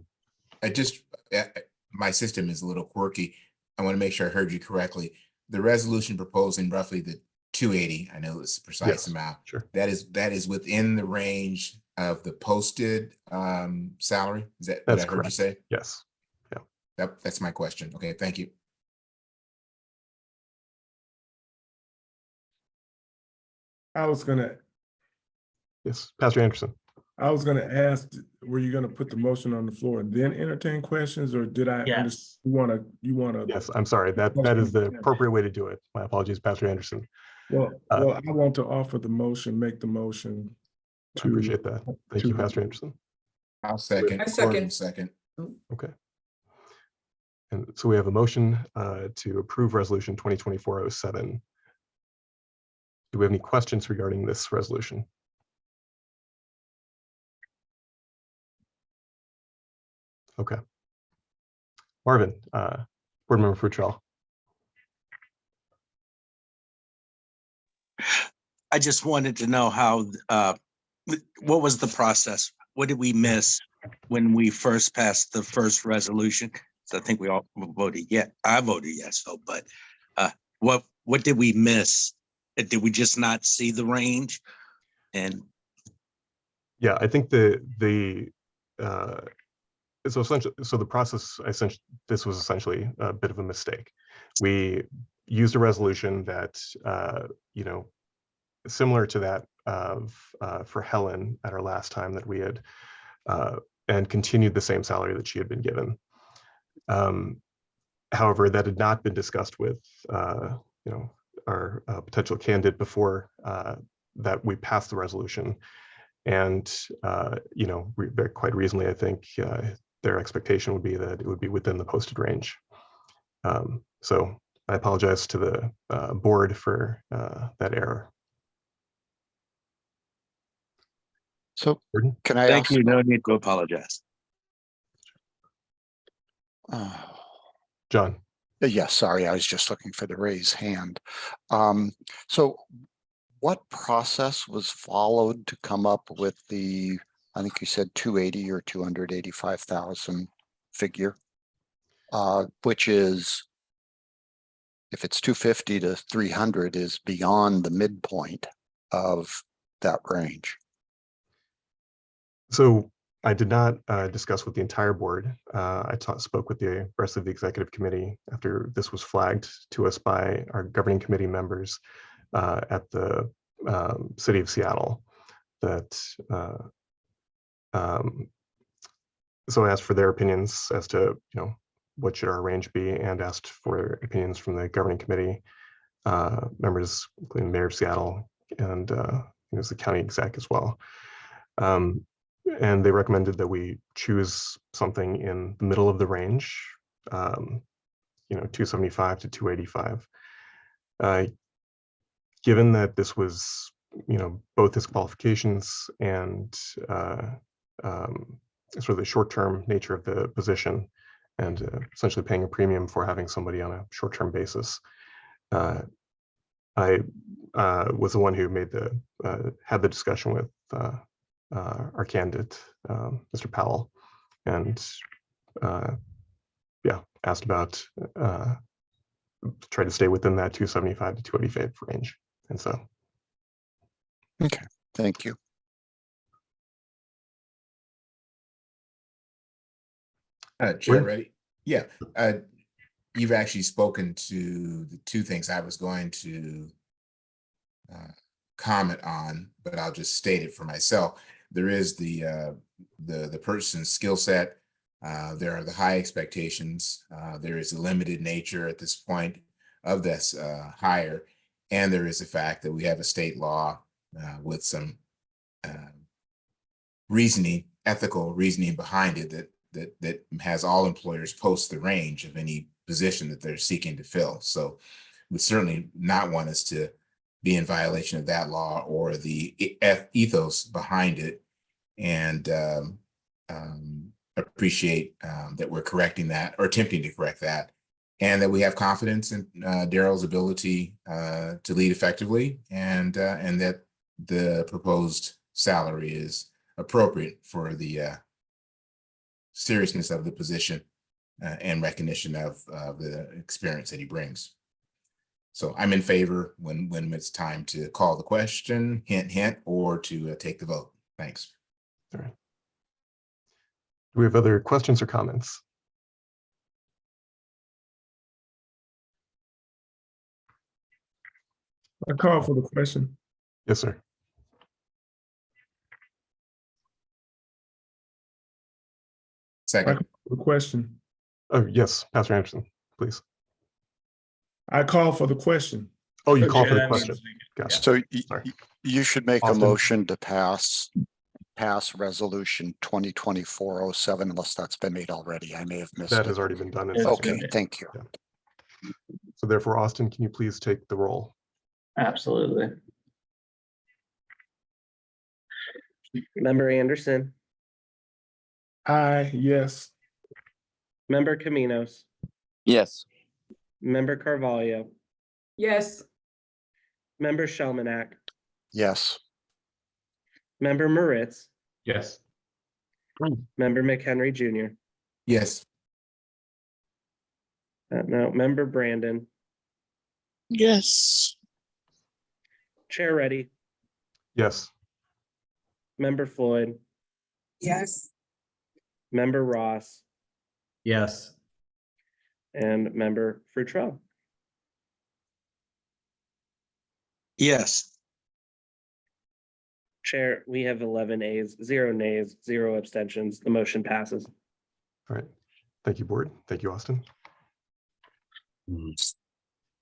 my system is a little quirky. I want to make sure I heard you correctly. The resolution proposing roughly the 280, I know it's a precise Yes, amount. sure. That is within the range of the posted salary? Is that what That's I heard you correct. say? Yes. Yeah. That's my question. Okay, thank you. I was gonna, Yes, Pastor Anderson. I was gonna ask, were you gonna put the motion on the floor and then entertain questions, or did I understand? Yes. You wanna? Yes, I'm sorry. That is the appropriate way to do it. My apologies, Pastor Anderson. Well, I want to offer the motion, make the motion. I appreciate that. Thank you, Pastor Anderson. I'll second. I second. Second. Okay. And so we have a motion to approve resolution 2024-07. Do we have any questions regarding this resolution? Okay. Marvin, Board Member Futrell. I just wanted to know how, what was the process? What did we miss when we first passed the first resolution? So I think we all voted yes. I voted yes. So, but what did we miss? Did we just not see the range? And Yeah, I think so essentially, so the process this was essentially a bit of a mistake. We used a resolution that similar to that of for Helen at our last time that we had and continued the same salary that she had been given. However, that had not been discussed with our potential candidate before that we passed the resolution. And quite reasonably, I think their expectation would be that it would be within the posted range. So I apologize to the board for that error. So can I thank ask? you. No need to apologize. John. Yes, sorry, I was just looking for the raised hand. So what process was followed to come up with the, I think you said 280 or 285,000 figure, which is, if it's 250 to 300 is beyond the midpoint of that range. So I did not discuss with the entire board. I spoke with the rest of the executive committee after this was flagged to us by our governing committee members at the city of Seattle. So I asked for their opinions as to what should our range be, and asked for opinions from the governing committee members, including the mayor of Seattle and the county exec as well. And they recommended that we choose something in the middle of the range, 275 to 285. Given that this was, both his qualifications and sort of the short-term nature of the position, and essentially paying a premium for having somebody on a short-term basis, I was the one who made had the discussion with our candidate, Mr. Powell, and asked about try to stay within that 275 to 285 range. And so. Okay, thank you. Chair, ready? Yeah, you've actually spoken to the two things I was going to comment on, but I'll just state it for myself. There is the person's skill set. There are the high expectations. There is a limited nature at this point of this hire, and there is the fact that we have a state law with some reasoning, ethical reasoning behind it that has all employers post the range of any position that they're seeking to fill. So we certainly not want us to be in violation of that law or the ethos behind it, and appreciate that we're correcting that, or attempting to correct that, and that we have confidence in Darrell's ability to lead effectively, and that the proposed salary is appropriate for the seriousness of the position and recognition of the experience that he brings. So I'm in favor when it's time to call the question, hint, hint, or to take the vote. Thanks. All right. Do we have other questions or comments? I call for the question. Yes, sir. I Second. call for the question. Oh, yes, Pastor Anderson, please. I call for the question. Oh, you call Okay, for the that question. means- Gotcha. So Sorry. you should make a Austin. motion to pass resolution 2024-07 unless that's been made already. I may have missed That it. has already been done. Okay, thank you. Yeah. So therefore, Austin, can you please take the roll? Absolutely. Member Anderson, Aye, yes. Member Caminos, Yes. Member Carvalho, Yes. Member Shelmanack, Yes. Member Moritz, Yes. Member McHenry Jr. Yes. No, Member Brandon, Yes. Chair Reddy, Yes. Member Floyd, Yes. Member Ross, Yes. and Member Frutrell. Yes. Chair, we have 11 ayes, 0 nays, 0 abstentions. The motion passes. All right. Thank you, board. Thank you, Austin.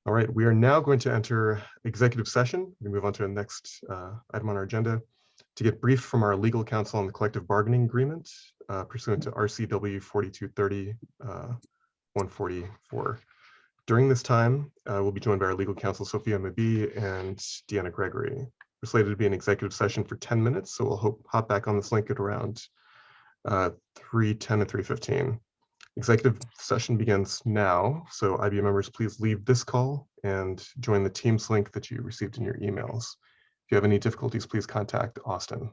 All right, we are now going to enter executive session. We move on to the next item on our agenda to get brief from our legal counsel on the collective bargaining agreement pursuant to RCW 4230 144. During this time, we'll be joined by our legal counsel, Sophia Mabee and Deanna Gregory. We're slated to be in executive session for 10 minutes, so we'll hop back on this link at around 3:10 and 3:15. Executive session begins now, so IBA members, please leave this call and join the Teams link that you received in your emails. If you have any difficulties, please contact Austin.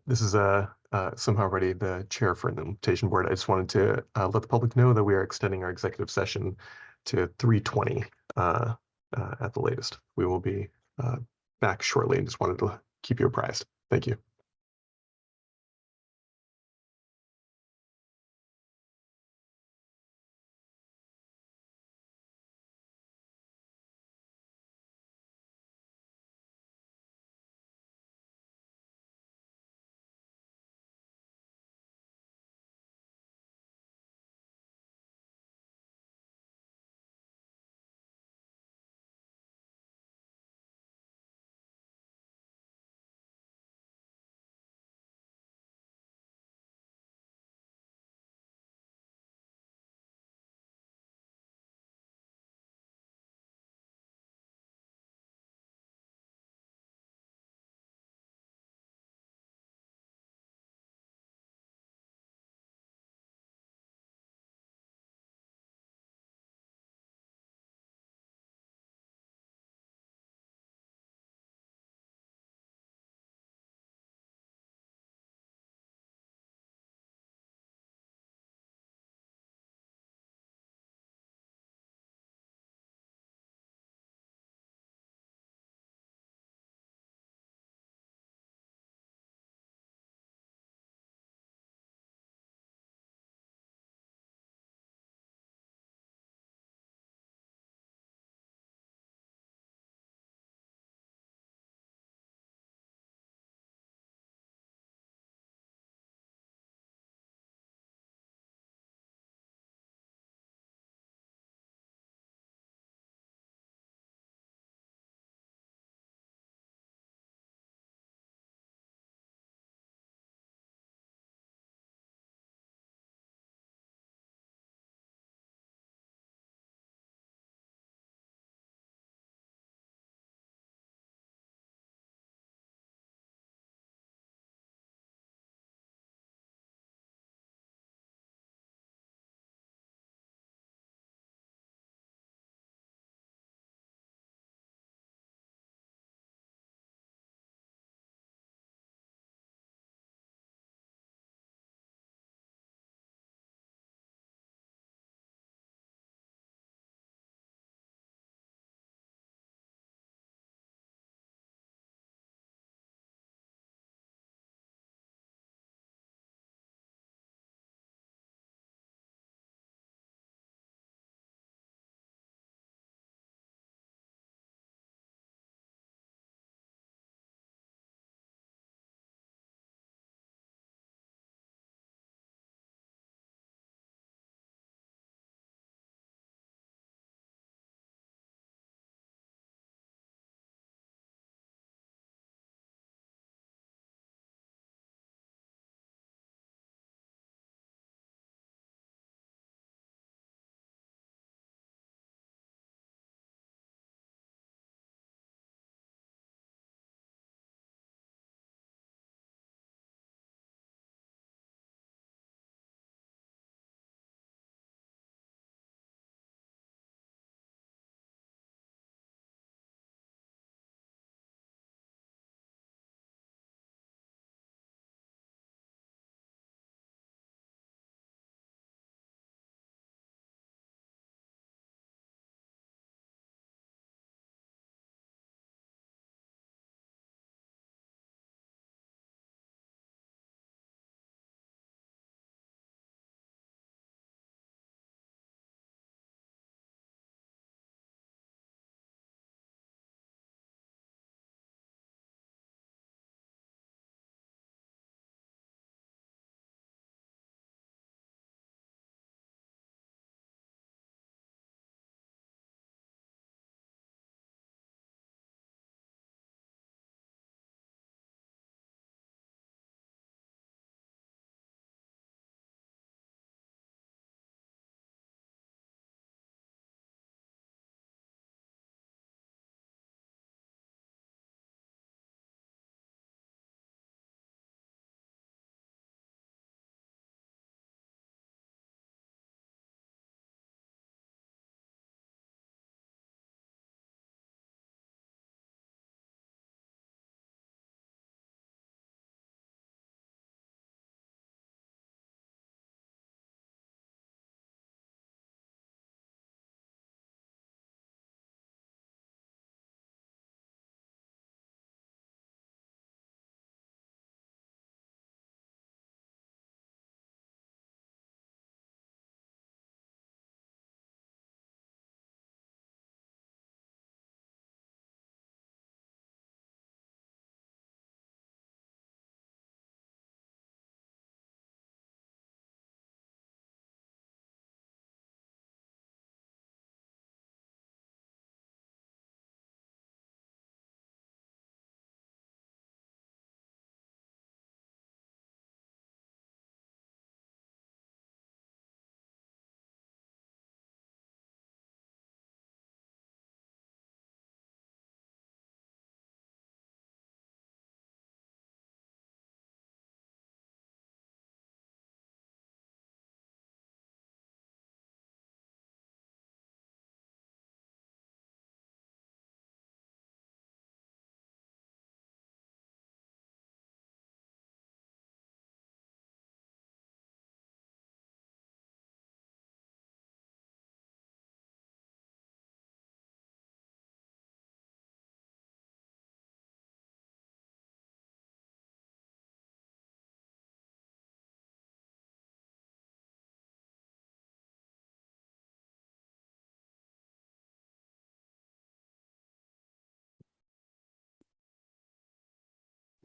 This is somehow already the chair for the implementation board. I just wanted to let the public know that we are extending our executive session to 3:20 at the latest. We will be back shortly and just wanted to keep you apprised. Thank you.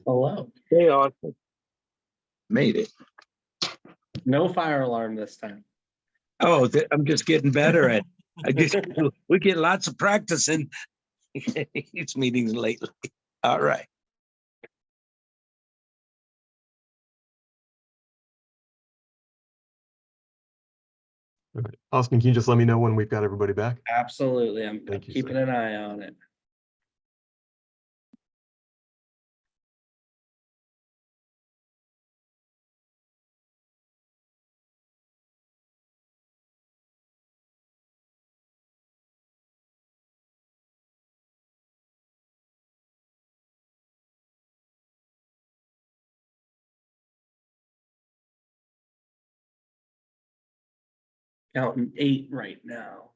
Hello. Hey, Austin. Made it. No fire alarm this time. Oh, I'm just getting better at. We get lots of practice in these meetings lately. All right. All right. Austin, can you just let me know when we've got everybody back? Absolutely. I'm Thank you, keeping sir. an eye on it. Counting 8 right now.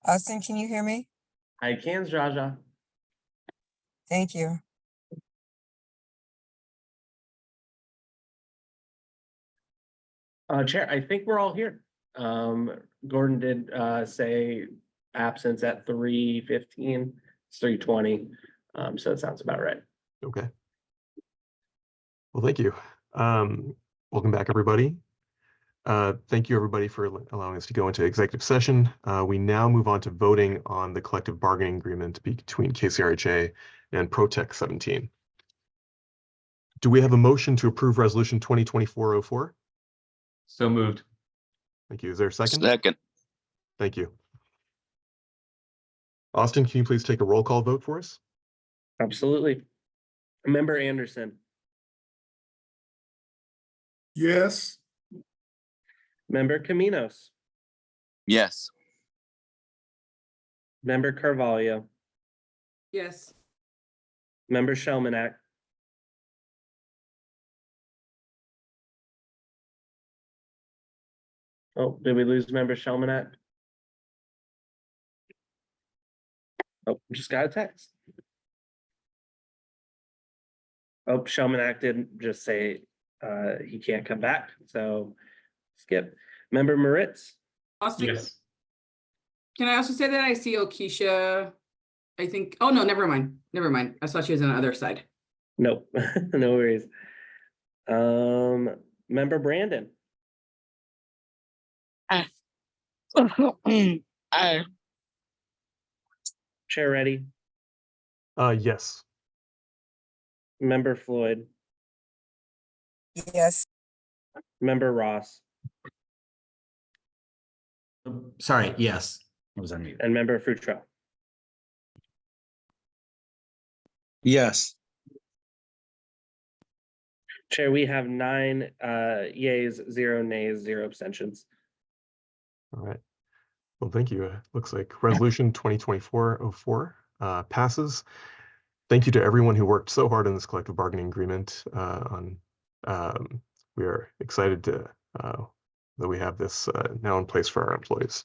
Austin, can you hear me? I can, Jaja. Thank you. Chair, I think we're all here. Gordon did say absence at 3:15. It's 3:20. So it sounds about right. Okay. Well, thank you. Welcome back, everybody. Thank you, everybody, for allowing us to go into executive session. We now move on to voting on the collective bargaining agreement between KCRHA and Protec 17. Do we have a motion to approve Resolution 2024-04? So moved. Thank you. Is there a second? Second. Thank you. Austin, can you please take a roll call vote for us? Absolutely. Member Anderson, Yes. Member Caminos, Yes. Member Carvalho, Yes. Member Shelmanack, oh, did we lose Member Shelmanack? Oh, just got a text. Oh, Shelmanack didn't just say he can't come back, so skip. Member Moritz, Austin, Yes. can I also say that I see Okisha? I think, oh no, never mind. Never mind. I saw she was on the other side. nope, no worries. Member Brandon, Chair Reddy, Yes. Member Floyd, Yes. Member Ross, Sorry, yes. I was on mute. and Member Futrell. Yes. Chair, we have 9 yays, 0 nays, 0 abstentions. All right. Well, thank you. Looks like Resolution 2024-04 passes. Thank you to everyone who worked so hard on this collective bargaining agreement. We are excited to that we have this now in place for our employees.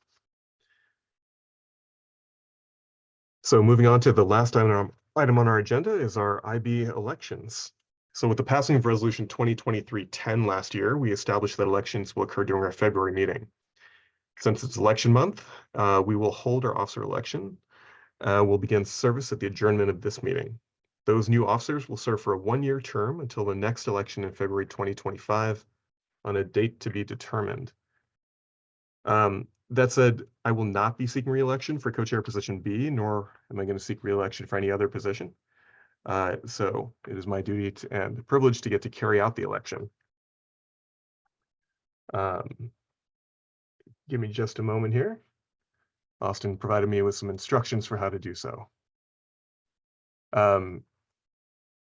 So moving on to the last item on our agenda is our IB elections. So with the passing of Resolution 2023-10 last year, we established that elections will occur during our February meeting. Since it's election month, we will hold our officer election. We'll begin service at the adjournment of this meeting. Those new officers will serve for a 1-year term until the next election in February 2025 on a date to be determined. That said, I will not be seeking re-election for co-chair position B, nor am I going to seek re-election for any other position. So it is my duty and privilege to get to carry out the election. Give me just a moment here. Austin provided me with some instructions for how to do so.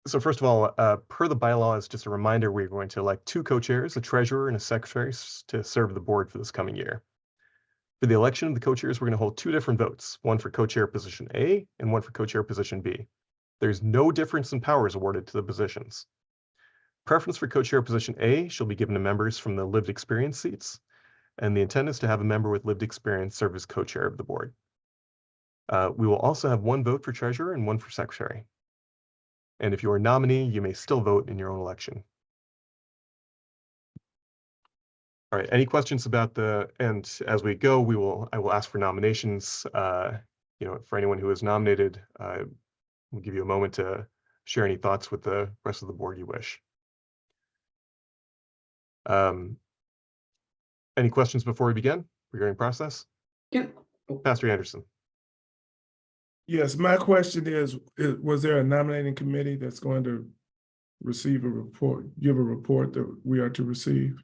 So first of all, per the bylaws, just a reminder, we're going to elect 2 co-chairs, a treasurer and a secretary to serve the board for this coming year. For the election of the co-chairs, we're going to hold 2 different votes, one for co-chair position A and one for co-chair position B. There's no difference in powers awarded to the positions. Preference for co-chair position A shall be given to members from the lived experience seats, and the intent is to have a member with lived experience serve as co-chair of the board. We will also have one vote for treasurer and one for secretary. And if you are a nominee, you may still vote in your own election. All right, any questions about and as we go, I will ask for nominations. For anyone who is nominated, we'll give you a moment to share any thoughts with the rest of the board you wish. Any questions before we begin regarding process? Yeah. Pastor Anderson. Yes, my question is, was there a nominating committee that's going to receive a report, give a report that we are to receive?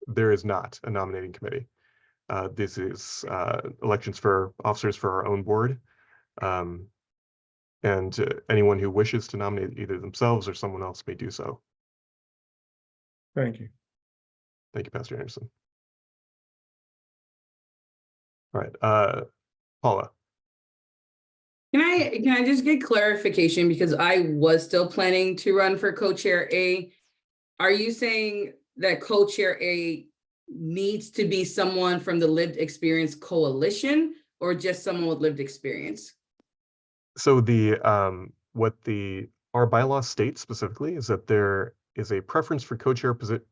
There is not a nominating committee. This is elections for officers for our own board. And anyone who wishes to nominate either themselves or someone else may do so. Thank you. Thank you, Pastor Anderson. All right, Paula. Can I just get clarification, because I was still planning to run for co-chair A. Are you saying that co-chair A needs to be someone from the Lived Experience Coalition or just someone with lived experience? So what our bylaw states specifically is that there is a preference for co-chair position.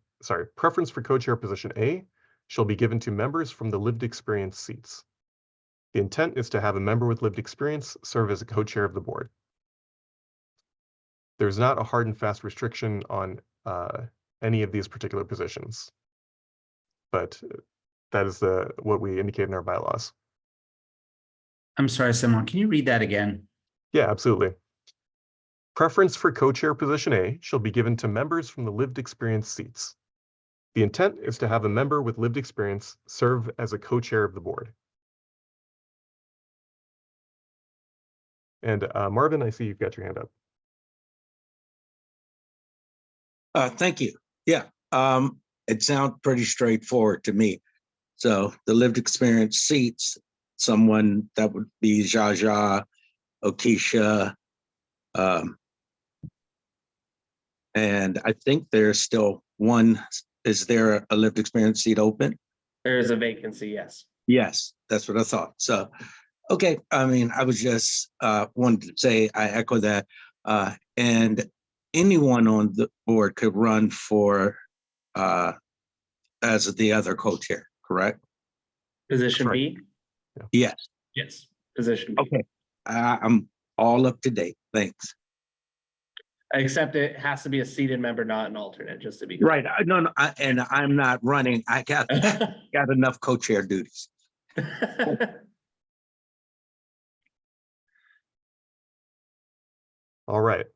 Preference for co-chair position A shall be given to members from the lived experience seats. The intent is to have a member with lived experience serve as a co-chair of the board. There's not a hard and fast restriction on any of these particular positions, but that is what we indicate in our bylaws. I'm sorry, Simon, can you read that again? Yeah, absolutely. Preference for co-chair position A shall be given to members from the lived experience seats. The intent is to have a member with lived experience serve as a co-chair of the board. And Marvin, I see you've got your hand up. Thank you. Yeah, it sounds pretty straightforward to me. So the lived experience seats someone that would be Jaja, Okisha, and I think there's still one. Is there a lived experience seat open? There is a vacancy, yes. Yes, that's what I thought. So, okay, I mean, I was just wanted to say I echo that. And anyone on the board could run for as the other co-chair, correct? Position B? Yes. Yes, position B. Okay, I'm all up to date. Thanks. Except it has to be a seated member, not an alternate, just to be clear. Right. No, and I'm not running. I got enough co-chair duties. All right.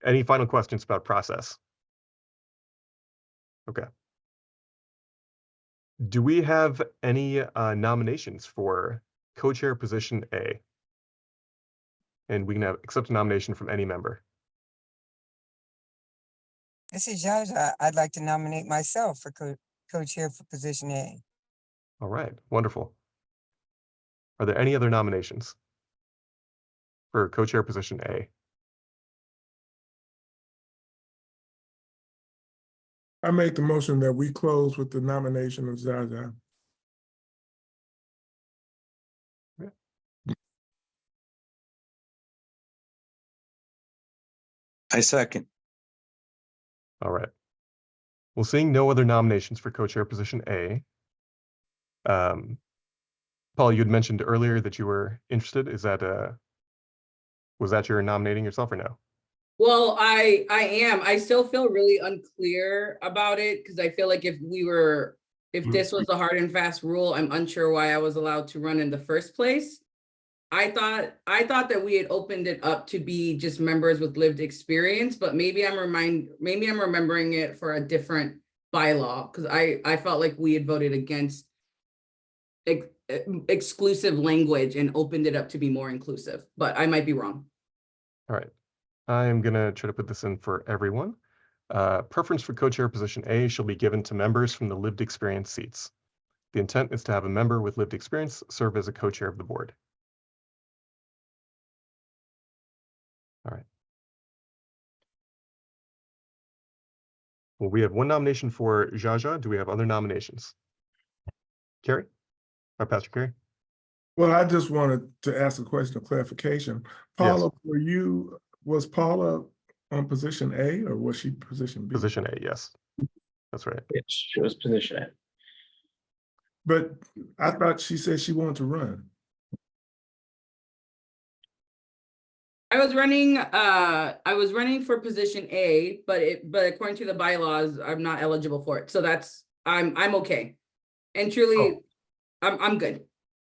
Any final questions about process? Okay. Do we have any nominations for co-chair position A? And we can accept a nomination from any member. This is Jaja. I'd like to nominate myself for co-chair for position A. All right, wonderful. Are there any other nominations for co-chair position A? I make the motion that we close with the nomination of Jaja. I second. All right. Well, seeing no other nominations for co-chair position A, Paul, you had mentioned earlier that you were interested. Was that your nominating yourself or no? Well, I am. I still feel really unclear about it because I feel like if this was a hard and fast rule, I'm unsure why I was allowed to run in the first place. I thought that we had opened it up to be just members with lived experience, but maybe I'm remembering it for a different bylaw because I felt like we had voted against exclusive language and opened it up to be more inclusive, but I might be wrong. All right. I'm going to try to put this in for everyone. Preference for co-chair position A shall be given to members from the lived experience seats. The intent is to have a member with lived experience serve as a co-chair of the board. Well, we have one nomination for Jaja. Do we have other nominations? Carrie? Or Pastor Carrie? Well, I just wanted to ask a question of clarification. Paula, was Paula on position A or was she position B? Position A, yes. That's right. She was position A. But I thought she said she wanted to run. I was running for position A, but according to the bylaws, I'm not eligible for it. So I'm okay. And truly, I'm good.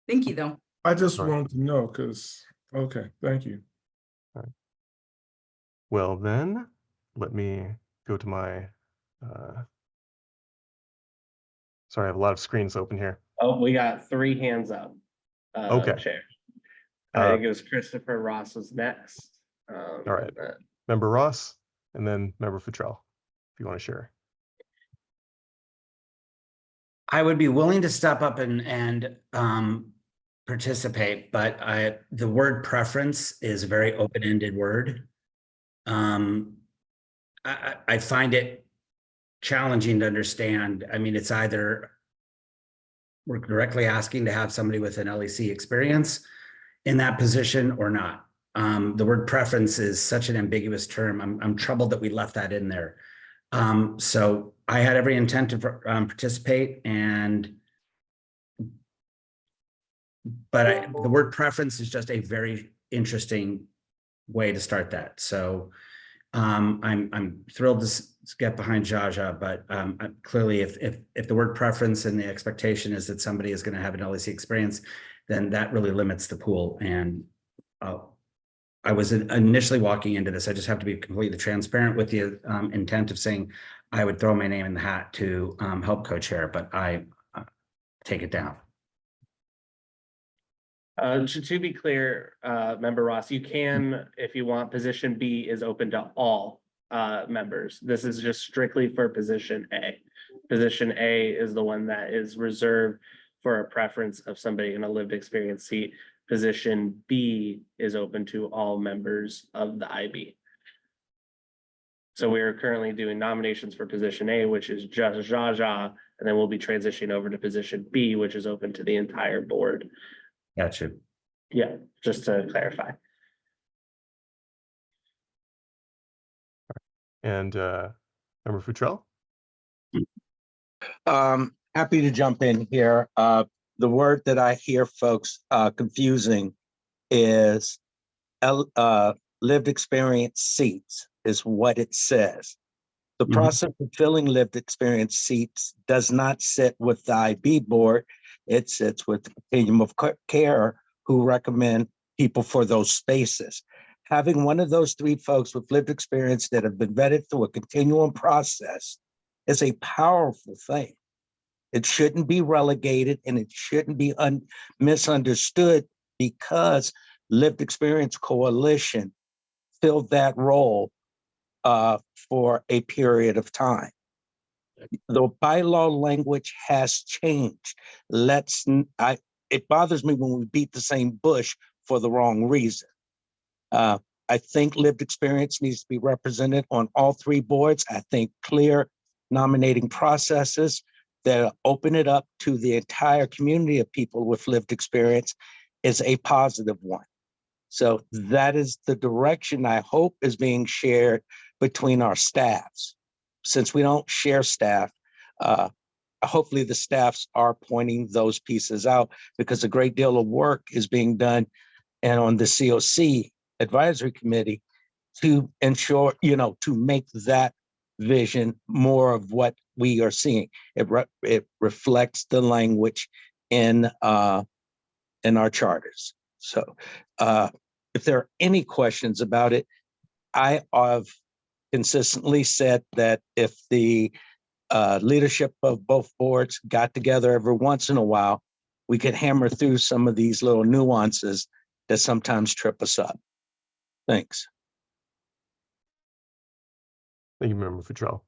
Thank you though. I just wanted to know because, okay, thank you. All right. Well then, let me go to my, sorry, I have a lot of screens open here. Oh, we got 3 hands up. Okay. Chair. I think it was Christopher Ross was next. All right. Member Ross and then Member Futrell, if you want to share. I would be willing to step up and participate, but the word preference is a very open-ended word. I find it challenging to understand. I mean, it's either we're directly asking to have somebody with an LEC experience in that position or not. The word preference is such an ambiguous term. I'm troubled that we left that in there. So I had every intent to participate, but the word preference is just a very interesting way to start that. So I'm thrilled to get behind Jaja, but clearly if the word preference and the expectation is that somebody is going to have an LEC experience, then that really limits the pool. And I was initially walking into this, I just have to be completely transparent with the intent of saying I would throw my name in the hat to help co-chair, but I take it down. To be clear, Member Ross, you can, if you want, position B is open to all members. This is just strictly for position A. Position A is the one that is reserved for a preference of somebody in a lived experience seat. Position B is open to all members of the IB. So we are currently doing nominations for position A, which is just Jaja, and then we'll be transitioning over to position B, which is open to the entire board. Gotcha. Yeah, just to clarify. And Member Futrell? Happy to jump in here. The word that I hear folks confusing is lived experience seats is what it says. The process of filling lived experience seats does not sit with the IB board. It sits with the continuum of care who recommend people for those spaces. Having one of those 3 folks with lived experience that have been vetted through a continuum process is a powerful thing. It shouldn't be relegated and it shouldn't be misunderstood because Lived Experience Coalition filled that role for a period of time. The bylaw language has changed. It bothers me when we beat the same bush for the wrong reason. I think lived experience needs to be represented on all 3 boards. I think clear nominating processes that open it up to the entire community of people with lived experience is a positive one. So that is the direction I hope is being shared between our staffs. Since we don't share staff, hopefully the staffs are pointing those pieces out because a great deal of work is being done and on the COC advisory committee to ensure, to make that vision more of what we are seeing. It reflects the language in our charters. So if there are any questions about it, I have consistently said that if the leadership of both boards got together every once in a while, we could hammer through some of these little nuances that sometimes trip us up. Thanks. Thank you, Member Futrell.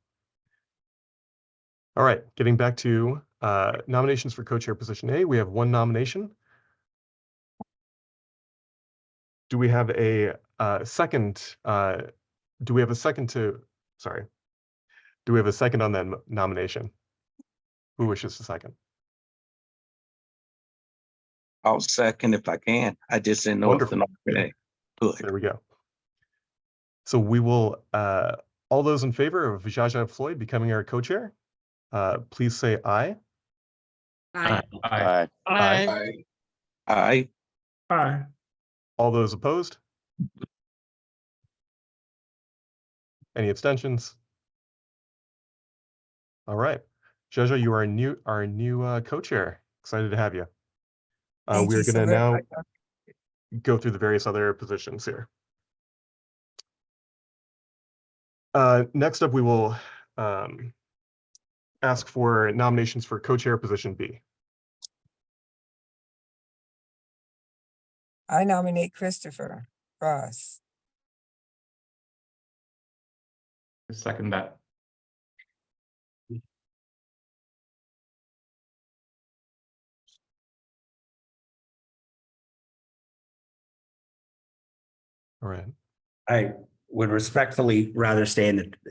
All right, getting back to nominations for co-chair position A, we have one nomination. Do we have a second? Do we have a second to, sorry. Do we have a second on that nomination? Who wishes to second? I'll second if I can. I just didn't know Wonderful. if the okay. Good. There we go. So we will, all those in favor of Jaja Floyd becoming our co-chair, please say aye. Aye. Aye. Aye. Aye. Aye. All those opposed? Any abstentions? All right. Jaja, you are our new co-chair. Excited to have you. Thank We you are so going to very now much. go through the various other positions here. Next up, we will ask for nominations for co-chair position B. I nominate Christopher Ross. Second that. All right. I would respectfully rather stay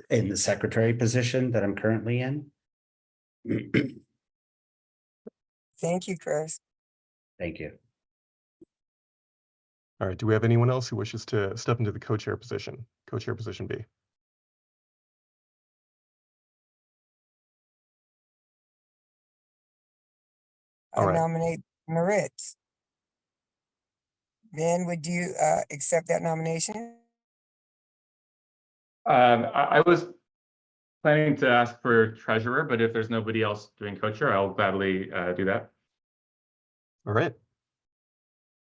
in the secretary position that I'm currently in. Thank you, Chris. Thank you. All right. Do we have anyone else who wishes to step into the co-chair position B? I All right. nominate Moritz. Ben, would you accept that nomination? I was planning to ask for treasurer, but if there's nobody else doing co-chair, I'll gladly do that. All right.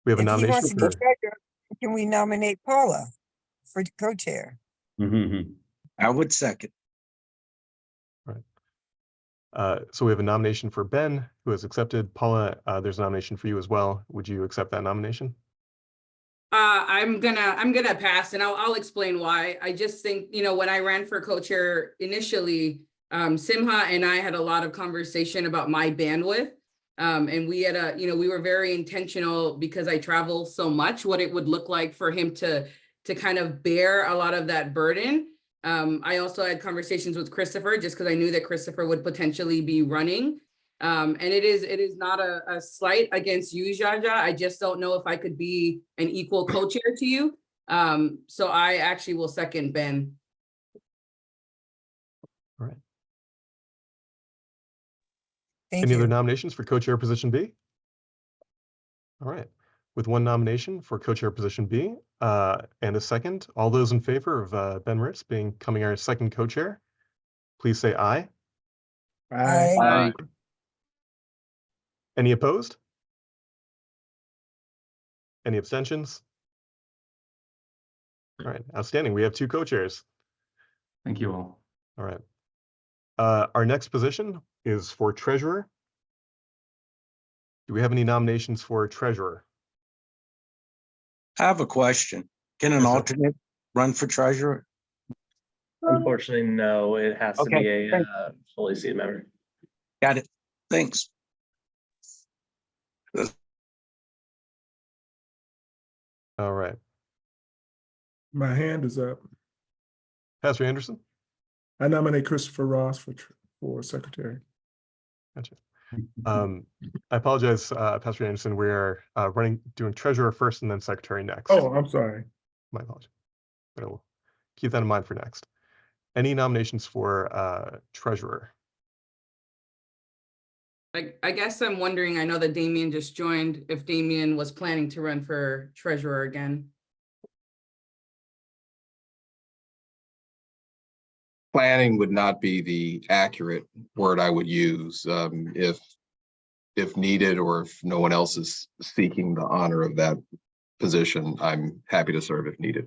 We have a If he nomination wants to be for, treasurer, can we nominate Paula for co-chair? I would second. so we have a nomination for Ben, who has accepted. Paula, there's a nomination for you as well. Would you accept that nomination? I'm gonna pass, and I'll explain why. I just think, when I ran for co-chair initially, Simha and I had a lot of conversation about my bandwidth. And we had we were very intentional because I travel so much, what it would look like for him to kind of bear a lot of that burden. I also had conversations with Christopher just because I knew that Christopher would potentially be running. And it is not a slight against you, Jaja. I just don't know if I could be an equal co-chair to you. So I actually will second Ben. All right. Thank Any you. other nominations for co-chair position B? All right. With one nomination for co-chair position B and a second, all those in favor of Ben Ritz becoming our second co-chair, please say aye. Aye. Aye. Any opposed? Any abstentions? All right, outstanding. We have two co-chairs. Thank you all. All right. Our next position is for treasurer. Do we have any nominations for treasurer? I have a question. Can an Yes, sir. alternate run for treasurer? Unfortunately, no, it has to be Okay, a thanks. fully seated member. Got it. Thanks. All right. My hand is up. Pastor Anderson? I nominate Christopher Ross for secretary. Gotcha. I apologize, Pastor Anderson. We are doing treasurer first and then secretary next. Oh, I'm sorry. My apologies. But I will keep that in mind for next. Any nominations for treasurer? I guess I'm wondering, I know that Damien just joined, if Damien was planning to run for treasurer again. Planning would not be the accurate word I would use. If needed, or if no one else is seeking the honor of that position, I'm happy to serve if needed.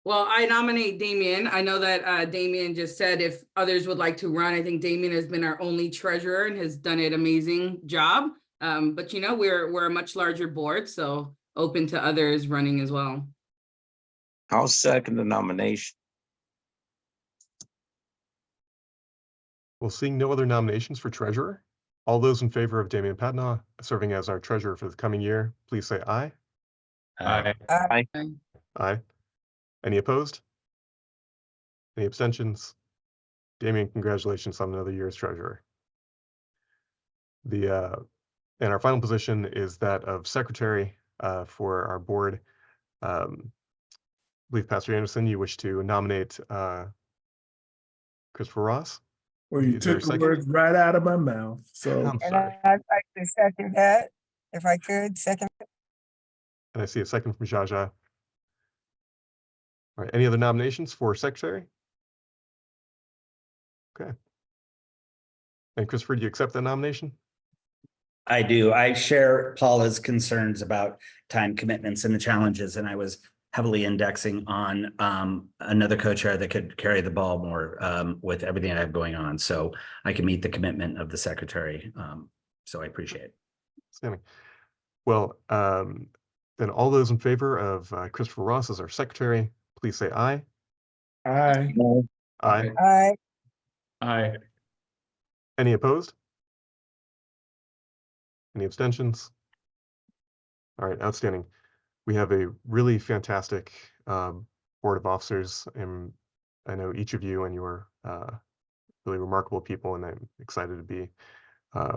Well, I nominate Damien. I know that Damien just said if others would like to run. I think Damien has been our only treasurer and has done an amazing job. But we're a much larger board, so open to others running as well. I'll second the nomination. Well, seeing no other nominations for treasurer, all those in favor of Damien Patnaugh serving as our treasurer for the coming year, please say aye. Aye. Aye. Aye. Any opposed? Any abstentions? Damien, congratulations on another year as treasurer. And our final position is that of secretary for our board. I believe Pastor Anderson, you wish to nominate Christopher Ross? Well, you Is there a took the second? words right out of my mouth. So I'm And sorry. I'd like to second that, if I could, second. And I see a second from Jaja. All right, any other nominations for secretary? Okay. And Christopher, do you accept that nomination? I do. I share Paula's concerns about time commitments and the challenges, and I was heavily indexing on another co-chair that could carry the ball more with everything I have going on. So I can meet the commitment of the secretary. So I appreciate it. Standing. Well, then all those in favor of Christopher Ross as our secretary, please say aye. aye. Aye. Aye. Aye. Any opposed? Any abstentions? All right, outstanding. We have a really fantastic board of officers, and I know each of you and you're really remarkable people, and I'm excited to be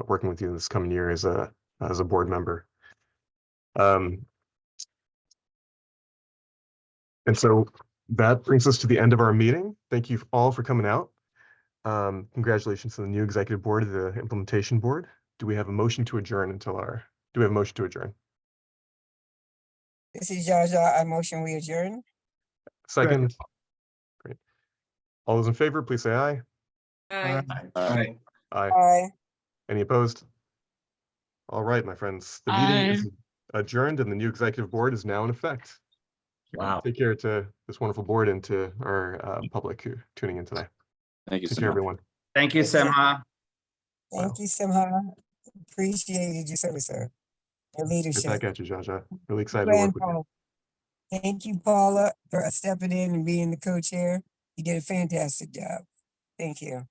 working with you this coming year as a board member. And so that brings us to the end of our meeting. Thank you all for coming out. Congratulations to the new executive board, the implementation board. Do we have a motion to adjourn do we have a motion to adjourn? This is Jaja. I motion we adjourn. Second. Great. All those in favor, please say aye. Aye. Aye. Aye. Any opposed? All right, my friends, the meeting is adjourned and the new executive board is now in effect. Wow. Take care to this wonderful board and to our public who tuning in today. Thank you Take so care, much. everyone. Thank you, Simha. Thank you, Simha. Appreciated your service, sir. Your Get leadership. back at you, Jaja. Really excited to work with you. Paula. Thank you, Paula, for stepping in and being the co-chair. You did a fantastic job. Thank you.